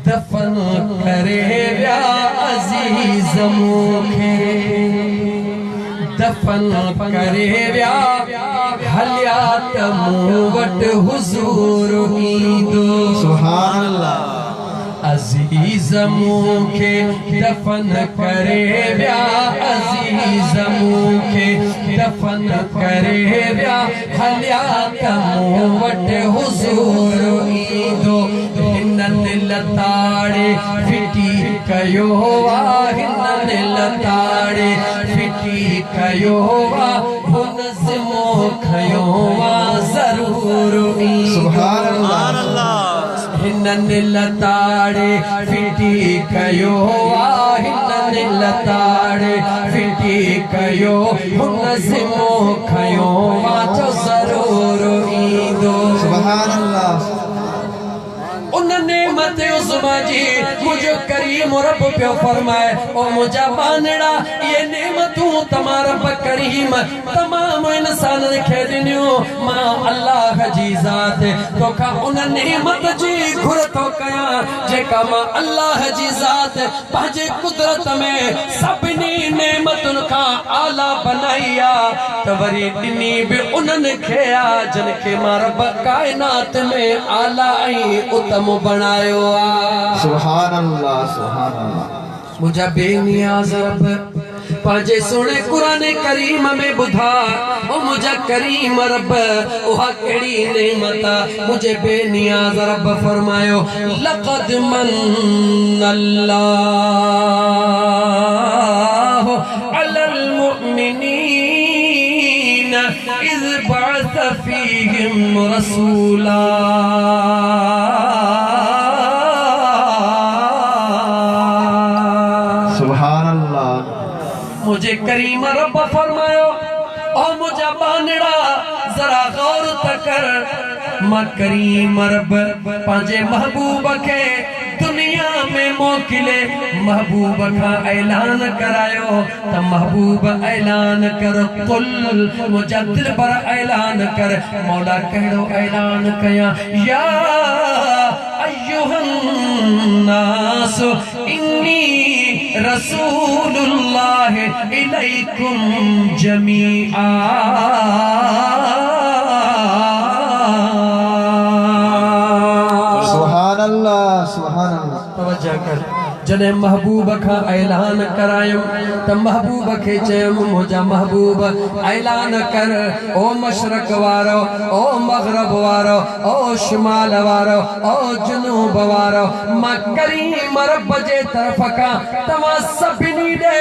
दफन करे व्या अजीज मुखे दफन करे व्या हलियात मूवट हुजूर ईंदो। सुभान अल्लाह। अजीज मुखे दफन करे व्या अजीज मुखे दफन करे व्या हलियात मूवट हुजूर ईंदो। हिनन लताड़े फिटी कयो आ हिनन लताड़े फिटी कयो आ हुन ज़िमो खयो आ ज़रूर ईंदो। सुभान अल्लाह। हिनन लताड़े फिटी कयो आ हिनन लताड़े फिटी कयो हुन ज़िमो खयो आ जो ज़रूर जी मुझे करीम रब पे फरमाए ओ मुझा बानड़ा ये नेमतूं तमा रब करीम तमाम इंसान खे दिनियो मां अल्लाह जी ज़ात तोखा उन नेमत जी घुर तो कया जेका मां अल्लाह जी ज़ात पंहिंजे कुदरत में सभिनी नेमतुन का आला बनाया त वरी ॾिनी बि उन्हनि खे आ जिन खे मां रब कायनात में आला ऐं उत्तम बनायो आ सुभान अल्लाह सुभान अल्लाह मुझा बेनियाज़ रब पांजे सुने कुरान करीम में बुधा ओ मुझा करीम रब उहा केड़ी नेमत मुझे बेनियाज़ रब फरमायो लक़द मन्नल्लाहु अलल मुमिनीन इज़ बअस फ़ीहिम रसूला मुझे करीम रब फरमायो ओ मुझा बानड़ा जरा गौर तकर मां करीम रब पांजे महबूब के दुनिया में मोकिले महबूब का ऐलान करायो त महबूब ऐलान कर कुल मुझा दिल पर ऐलान कर मौला कहिड़ो ऐलान कया या अय्युहन नास इन्नी रसूलुल्लाह इलैकुम जमीआ सुभान अल्लाह सुभान अल्लाह तवज्जो कर जने महबूब का ऐलान करायो त महबूब के चयम मुझा महबूब ऐलान कर ओ मशरक वारो ओ मगरब वारो ओ शुमाल वारो ओ जुनूब वारो मां करीम रब जे तरफ का तवा सभिनी दे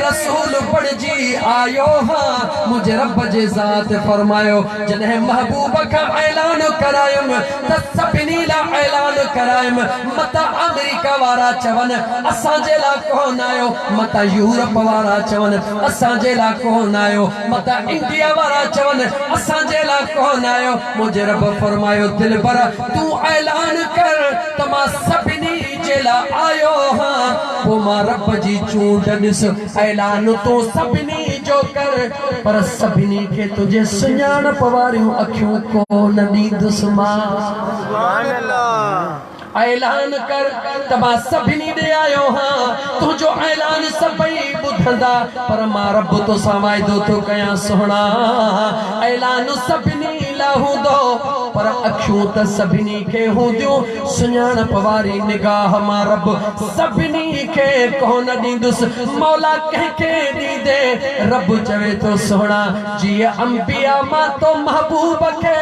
रसूल बणजी आयो हां मुझे रब जे ज़ात फरमायो जने महबूब का ऐलान करायो त सभिनी ला ऐलान करायो मता अमेरिका वारा चवन असांजे ला कोन आयो मता यूरोप वारा चवन असांजे ला कोन आयो मता इंडिया वारा चवन असांजे ला कोन आयो मुझे रब फरमायो दिल पर तू ऐलान कर तमा सभिनी जे ला आयो हां पो मां रब जी चूंड ॾिस ऐलान तू सभिनी जो कर पर सभिनी खे तुझे सुञाणप वारियूं अखियूं कोन ॾींदुसि मां सुभान अल्लाह ऐलान कर तबा सभिनी दे आयो हां तुझो ऐलान सभई बुधंदा पर मां रब तो सावाइदो तो कया सोहणा ऐलान सभिनी ला हूंदो पर अखियूं त सभिनी खे हूंदियूं सुञाणप वारी निगाह मां रब सभिनी खे कोन ॾींदुसि मौला कंहिंखे ॾींदे रब चवे तो सोहणा जीअं अंबिया मां तो महबूब खे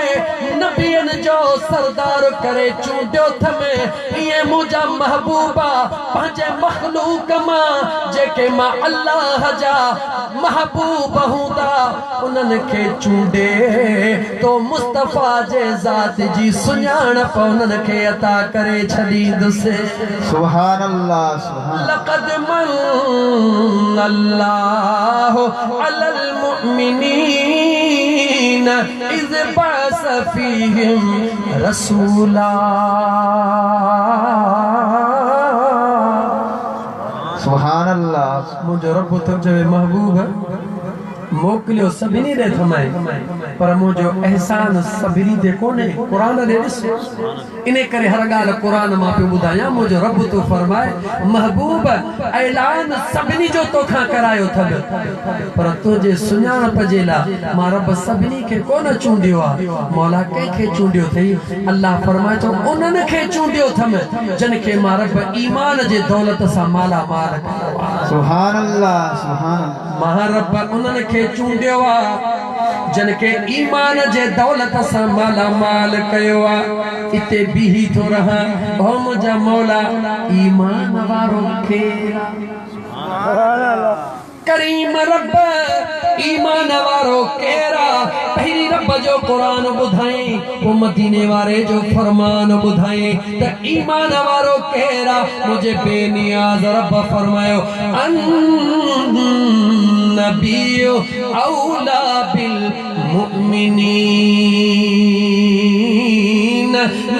नबियन जो सरदार करे चूंडियो थमे ये मुझा महबूबा पंहिंजे मखलूक मां जेके मां अल्लाह जा महबूब हूंदा उन्हनि खे चूंडे तो मुस्तफा जे ज़ात जी सुञाणप उन्हनि खे अता करे छॾींदुसि सुभान अल्लाह सुभान लक़द मन्नल्लाहु अलल मुमिनीन इज़ बअस फ़ीहिम रसूला सुभान अल्लाह मुझे रब तुझे महबूब मोकलियो सभिनी दे थमाए पर मुझो एहसान सभिनी दे कोने कुरान दे ॾिस इने करे हर गाल कुरान मां पे बुधाया मुझो रब तो फरमाए महबूब ऐलान सभिनी जो तोखा करायो थब पर तुझे सुञाणप जे ला मां रब सभिनी खे कोन चूंडियो आ मौला कंहिंखे चूंडियो थई अल्लाह फरमाए तो उन्हनि खे चूंडियो थम जिन खे मां रब ईमान जे दौलत सां माला माल सुभान अल्लाह सुभान मां रब उन्हनि खे चूंडियो आ जिन के ईमान जे दौलत सां माला माल कयो आ इते बीही तो रहा ओ मुझा मौला ईमान वारो केरा करीम रब ईमान वारो केरा पहिरी रब जो कुरान बुधाई वो मदीने वारे जो फरमान बुधाई त ईमान वारो केरा मुझे बेनियाज रब फरमायो अन नबी औला बिल मुमिनीन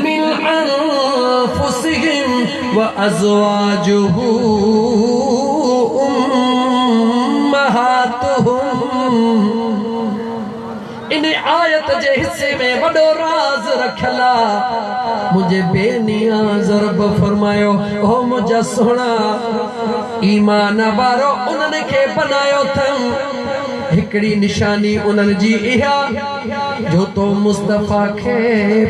मिन अनफुसिहिम वअज़वाजुहु उम्महातुहुम। इन आयत जे हिस्से में वडो राज रखला। मुझे बेनिया ज़रब फरमायो ओ मुझा सोना ईमान वारो उन्हनि खे बनायो थम। हिकड़ी निशानी उन्हनि जी इहा जो तो मुस्तफा खे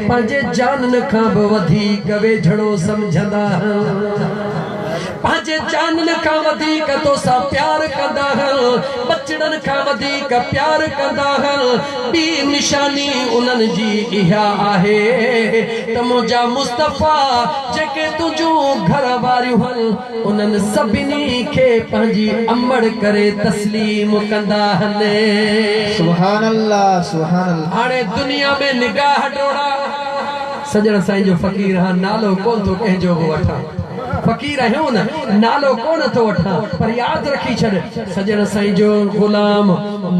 पंहिंजे जानन खां बि वधीक वेझड़ो समझंदा। पंहिंजे जानन खां वधीक तोसां प्यार कंदा। बचड़न खां वधीक प्यार कंदा। ॿी निशानी उन्हनि जी इहा आहे त मुंहिंजा मुस्तफा जेके तुंहिंजूं घर वारियूं आहिनि उन्हनि सभिनी खे पंहिंजी अमड़ करे तस्लीम कंदा आहिनि। सुभान अल्लाह सुभान अल्लाह। हाणे दुनिया में निगाह डोड़ा सजण साईं जो फ़कीर हां नालो कोन थो कंहिंजो बि वठां। फकीर आहियूं न नालो कोन थो वठां पर याद रखी छॾ सजण साईं जो गुलाम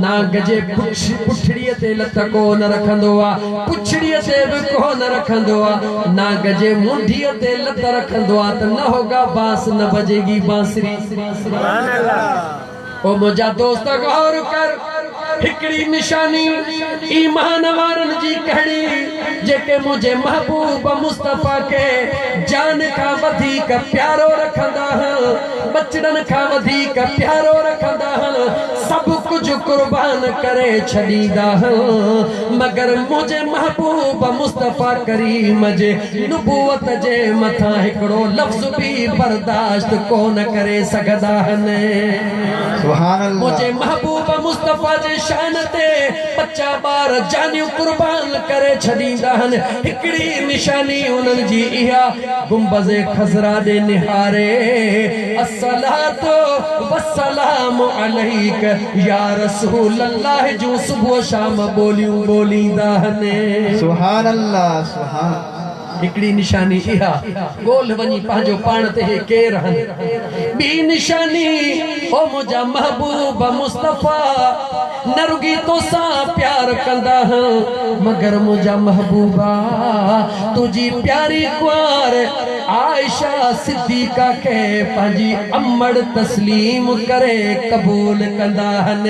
ना गजे पुछड़ीअ ते लत कोन रखंदो आहे। पुछड़ीअ ते बि कोन रखंदो आहे। ना गजे मुंडीअ ते लत रखंदो आहे त न होगा बांस न बजेगी बांसुरी। ओ मुंहिंजा दोस्त गौर कर हिकड़ी निशानी ईमान वारनि जी कहिड़ी जेके मुझे महबूब मुस्तफा के जान का वधीक प्यारो रखंदा हन। बचड़न का वधीक प्यारो रखंदा हन। सब कुछ कुर्बान करे छॾींदा हन मगर मुझे महबूब मुस्तफा करीम जे नबूवत जे मथां हिकड़ो लफ्ज़ भी बर्दाश्त कोन करे सघंदा हन। सुभान अल्लाह। मुझे महबूब मुस्तफा जे शान ते बच्चा बार जानियूं कुर्बान करे छॾींदा हन। हिकड़ी निशानी उन्हनि जी इहा गुंबज़े खज़रा ॾे निहारे अस्सलातु वस्सलामु अलैक या रसूल अल्लाह जूं सुबुह शाम ॿोलियूं ॿोलींदा हन। सुभान अल्लाह सुभान। हिकड़ी निशानी इहा गोल वञी पंहिंजो पाण ते हे केर हन। ॿी निशानी ओ मुंहिंजा महबूब मुस्तफा न रुगी तोसां प्यार कंदा हन मगर मुंहिंजा महबूबा तुंहिंजी प्यारी कुंवार आयशा सिद्दीका खे पंहिंजी अमड़ तस्लीम करे क़बूल कंदा हन।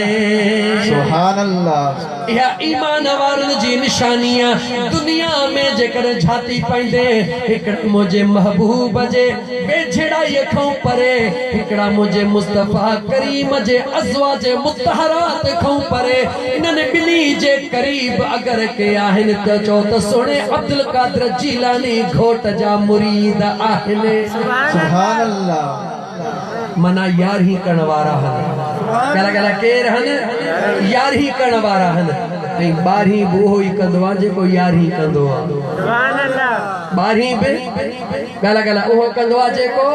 सुभान अल्लाह। इहा ईमान वारनि जी निशानियां दुनिया में जेकर झाती पैंदे हिकड़ा मुझे महबूब जे बेझड़ाई खां परे हिकड़ा मुझे मुस्तफा करीम जे अज़वाज मुतहरात खां परे इन्हनि ॿिनी जे करीब अगर के आहिनि त चओ त सोणे अब्दुल कादिर जीलानी घोट जा मुरीद आहिनि। सुभान अल्लाह। मना यार ही करण वारा हन। गला गला केर हन यार ही करण वारा हन। ऐं ॿारहीं बि उहो ई कंदो आहे जेको यारहीं कंदो आहे। ॿारहीं बि गला गला उहो कंदो आहे जेको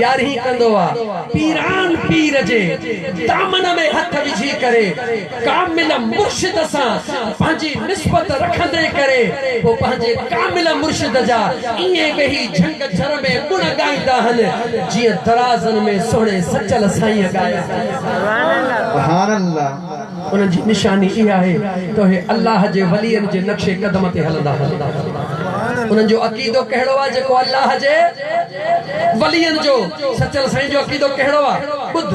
यारहीं कंदो आहे। पीरान पीर जे दामन में हथ विझी करे कामिल मुर्शिद सां पंहिंजी निस्बत रखंदे करे पोइ पंहिंजे कामिल मुर्शिद जा ईअं वेही झंग झर में गुण ॻाईंदा आहिनि जीअं दराज़नि में सोणे सचल साईं ॻाया। सुभान अल्लाह। उन जी निशानी इहा आहे तो हे अल्लाह जे वलियन जे नक्शे कदम ते हलंदा। उन जो अकीदो कहिड़ो आहे जेको अल्लाह जे वलियन जो सचल साईं जो अकीदो कहिड़ो आहे ॿुध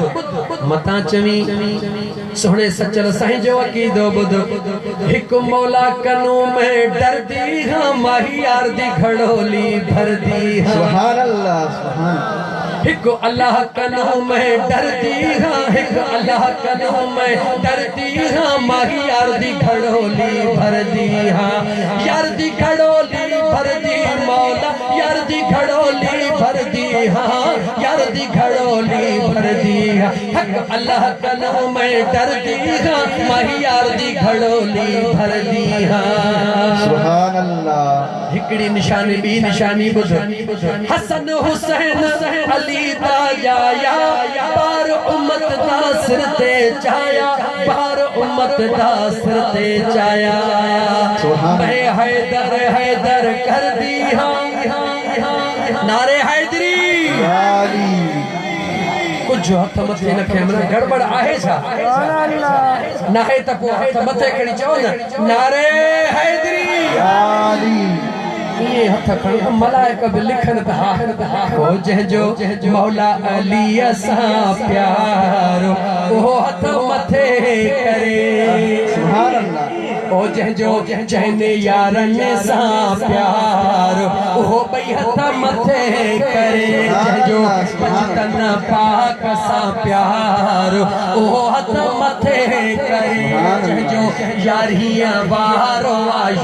मतां चवी सोहणे सचल साईं जो अकीदो ॿुध। हिकु मौला कनू में डरदी हां माही यार दी घड़ोली भरदी हां। सुभान अल्लाह सुभान। हिकु अल्लाह कनू में डरदी हां हिकु अल्लाह कनू में डरदी हां माही यार दी घड़ोली भरदी हां। यार दी घड़ोली भरदी मौला यार दी घड़ोली भरदी हां यार दी घड़ोली भरदी हां। हक अल्लाह कनू में डरदी हां माही यार दी घड़ोली भरदी हां। सुभान अल्लाह। हिकड़ी निशानी ॿी निशानी ॿुध। हसन हुसैन अली दा जाया बार उम्मत दा सिर ते चाया बार उम्मत दा सिर ते चाया। मैं हैदर हैदर कर दी हां नारे हैदरी कुछ हथ मथे न कैमरा गड़बड़ आहे छा ना है त पोइ हथ मथे खणी चओ न नारे हैदरी ये हथ हथ खण मलाइक भी लिखन था ओ जंहिंजो मौला अली सां प्यारो ओ हथ मथे करे सुभान अल्लाह ओ जंहिंजो जंहिंने यारनि सां प्यार ओ ॿई हथ मथे करे जंहिंजो पंजतन पाक सां प्यार ओ हथ मथे करे जंहिंजो यारीअ वारो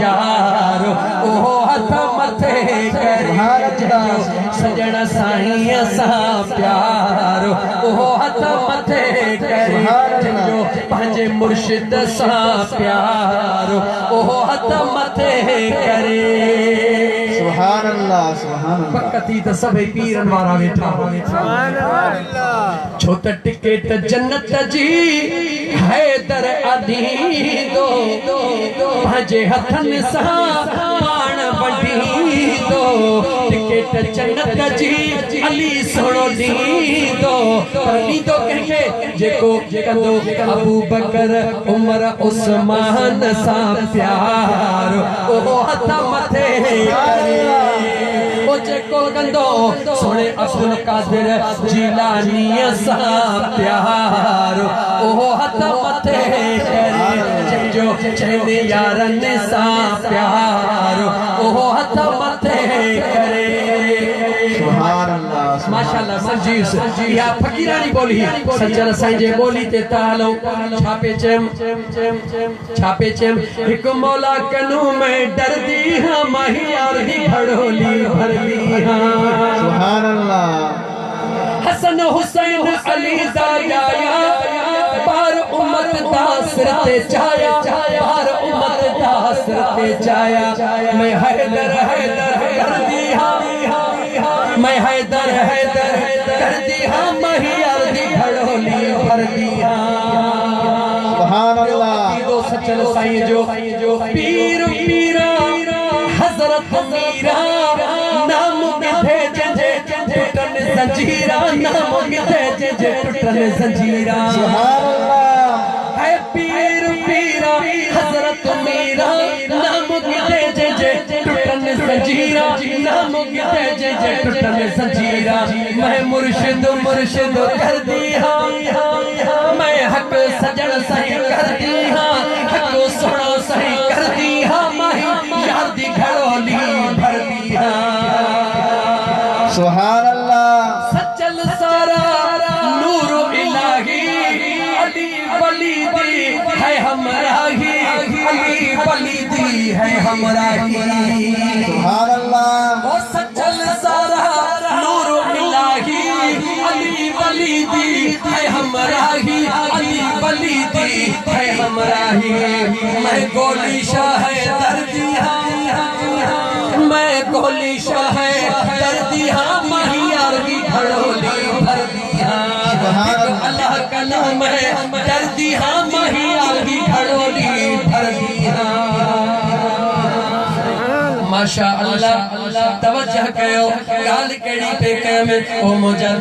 यार ओ हथ मथे करे जंहिंजो सजण साईं सां प्यार ओ हथ मथे करे जंहिंजो पंहिंजे मुर्शिद सां प्यार ओहो हथ मथे करे सुभान अल्लाह सुभान अल्लाह पकती त सभई पीरन वारा वेठा सुभान अल्लाह छो त टिकट जन्नत जी हैदर अदीदो पंहिंजे हथनि सां पाण वंडीदो टिकट जन्नत जी अली सोनो दीदो ॾींदो कंहिंखे जेको कंदो अबू बकर उमर उस्मान सां प्यार ओहो हथ मथे करे ओ जेको कंदो सोने अब्दुल कादिर जिलानीअ सां प्यार ओहो हथ मथे करे जंहिंजो जंहिंने यारनि सां प्यार ओहो हथ मथे करे सुभान अल्लाह माशाअल्लाह संजीव या फकीरानी बोली सज्जन साईं जे बोली ते तालो छापे चम एक मौला कनू में डरदी हां माही यार दी घड़ोली भरदी हां सुभान अल्लाह हसन हुसैन अली ज़ाया पार उम्मत दा सिर ते छाया पार उम्मत दा सिर ते छाया मैं हैदर करदी हां मैं हैदर करदी हां माही यार दी घड़ोली भरदी हां सुभान अल्लाह दो सचल साईं जो पीर पीरा हजरत मीरा नाम मिठे जंजे टूटन जंजीरा नाम मिठे जंजे टूटन जंजीरा सुभान अल्लाह है पीर पीरा हजरत मीरा नाम मिठे जंजे टूटन जंजीरा नाम मिठे जंजे टूटन जंजीरा मैं मुर्शिद कर दी हां मैं हक सजण सही कर दी हां हक सुनो सही कर दी हां माही यार दी घड़ोली भर दी हां सुभान अल्लाह सचल सारा नूर इलाही अली वली दी है हमराही अली वली दी है हमराही सुभान अल्लाह ओ सचल सारा नूर इलाही अली वली दी है हमराही अली वली दी है हमराही मैं गोली शाह दर्दी हां मैं गोली शाह दर्दी हां माही यार की घड़ोली भरदी हां अल्लाह का नाम है दर्दी हां माही यार की घड़ोली भरदी हां माशाअल्लाह तवज्जो कयो गाल केड़ी पे कम ओ मुजा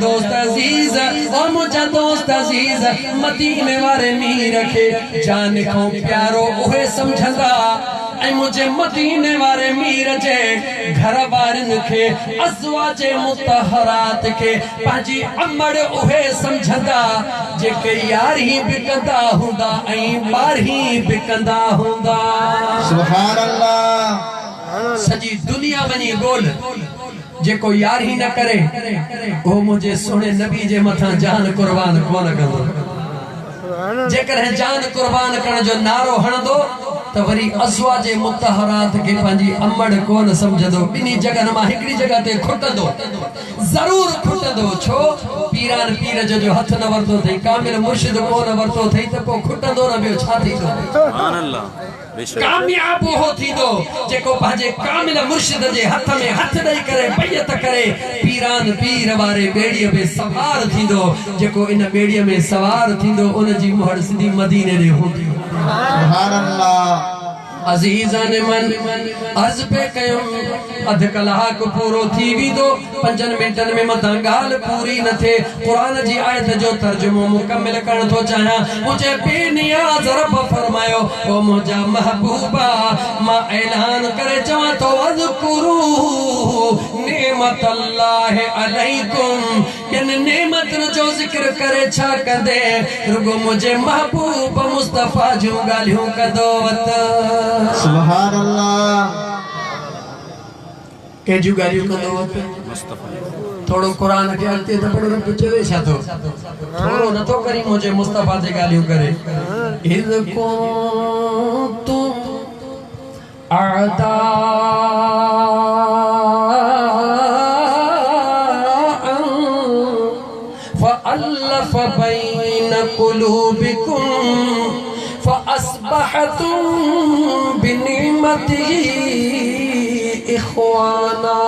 दोस्त अजीज मदीने वारे मीर खे जान को प्यारो ओहे समझंदा ऐ मुझे मदीने वारे मीर जे घर वारन खे अज़वाजे मुतहरात के पाजी अमड़ ओहे समझंदा जेके यारी बिकंदा हुंदा ऐ बारही बिकंदा हुंदा सुभान अल्लाह सजी दुनिया वनी गोल जेको यार ही न करे वो मुझे सोने नबी जे मथा जान कुर्बान कोन कंदो जेकर जान कुर्बान करण जो नारो हणदो त वरी अज़वाजे मुतहरात के पंजी अमड़ कोन समझदो बिनी जगह मा हिकड़ी जगह ते खुटदो जरूर खुटदो छो पीरान पीर जो हथ न वरतो थई कामिल मुर्शिद कोन वरतो थई त को खुटदो न बियो छा थी तो सुभान अल्लाह कामयाब हो थी दो जेको पाजे कामिल मुर्शिद जे हथ में हथ दई करे बैयत करे पीरान पीर वारे बेड़ीअ में सवार थींदो जेको इन बेड़ीअ में सवार थींदो उन जी मोहर सिधी मदीने रे होंदी सुभान अल्लाह अजीज़ान मन अर्ज पे कयो अध कलाक पूरो थी विदो 5 मिनटन में मथा गाल पूरी न थे कुरान जी आयत जो तर्जुमो मुकम्मल करण तो चाहा मुझे बेनियाज रब फरमायो ओ मुझा महबूबा मां ऐलान करे चवा तो वज़कुरू नेमत अल्लाह अलैकुम, इन नेमतन जो जिक्र करे छा कंदे रुगो मुझे महबूब मुस्तफा जो गालियों कदो वत। सुभान अल्लाह। के जो गालियों कदो वत थोड़ो कुरान के अल्ते त पढ़ो न चवे छा तो थोड़ो न तो करी मुझे मुस्तफा जे गालियों करे। इज़ कुंतुम अदा फ़अल्लफ़ बैन क़ुलूबिकुम फ़अस्बहतुम बिनिअमतिही इख़वाना।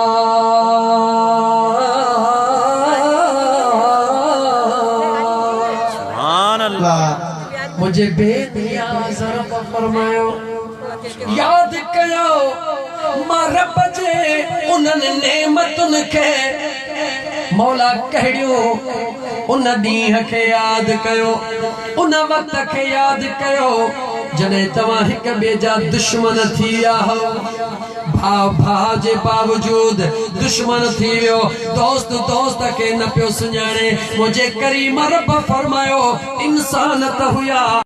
सुभान अल्लाह। मुझे बेनियाज़ रब फरमायो याद कयो मां रब जे उन्हनि नेमतुनि खे मौला कहिड़ियो उन ॾींहं खे याद कयो, उन वक़्त खे याद कयो जॾहिं तव्हां हिक ॿिए जा दुश्मन थी विया हो। भाउ जे बावजूद दुश्मन थी वियो, दोस्त दोस्त खे न पियो सुञाणे। मुझे करीम रब फरमायो इंसान त हुया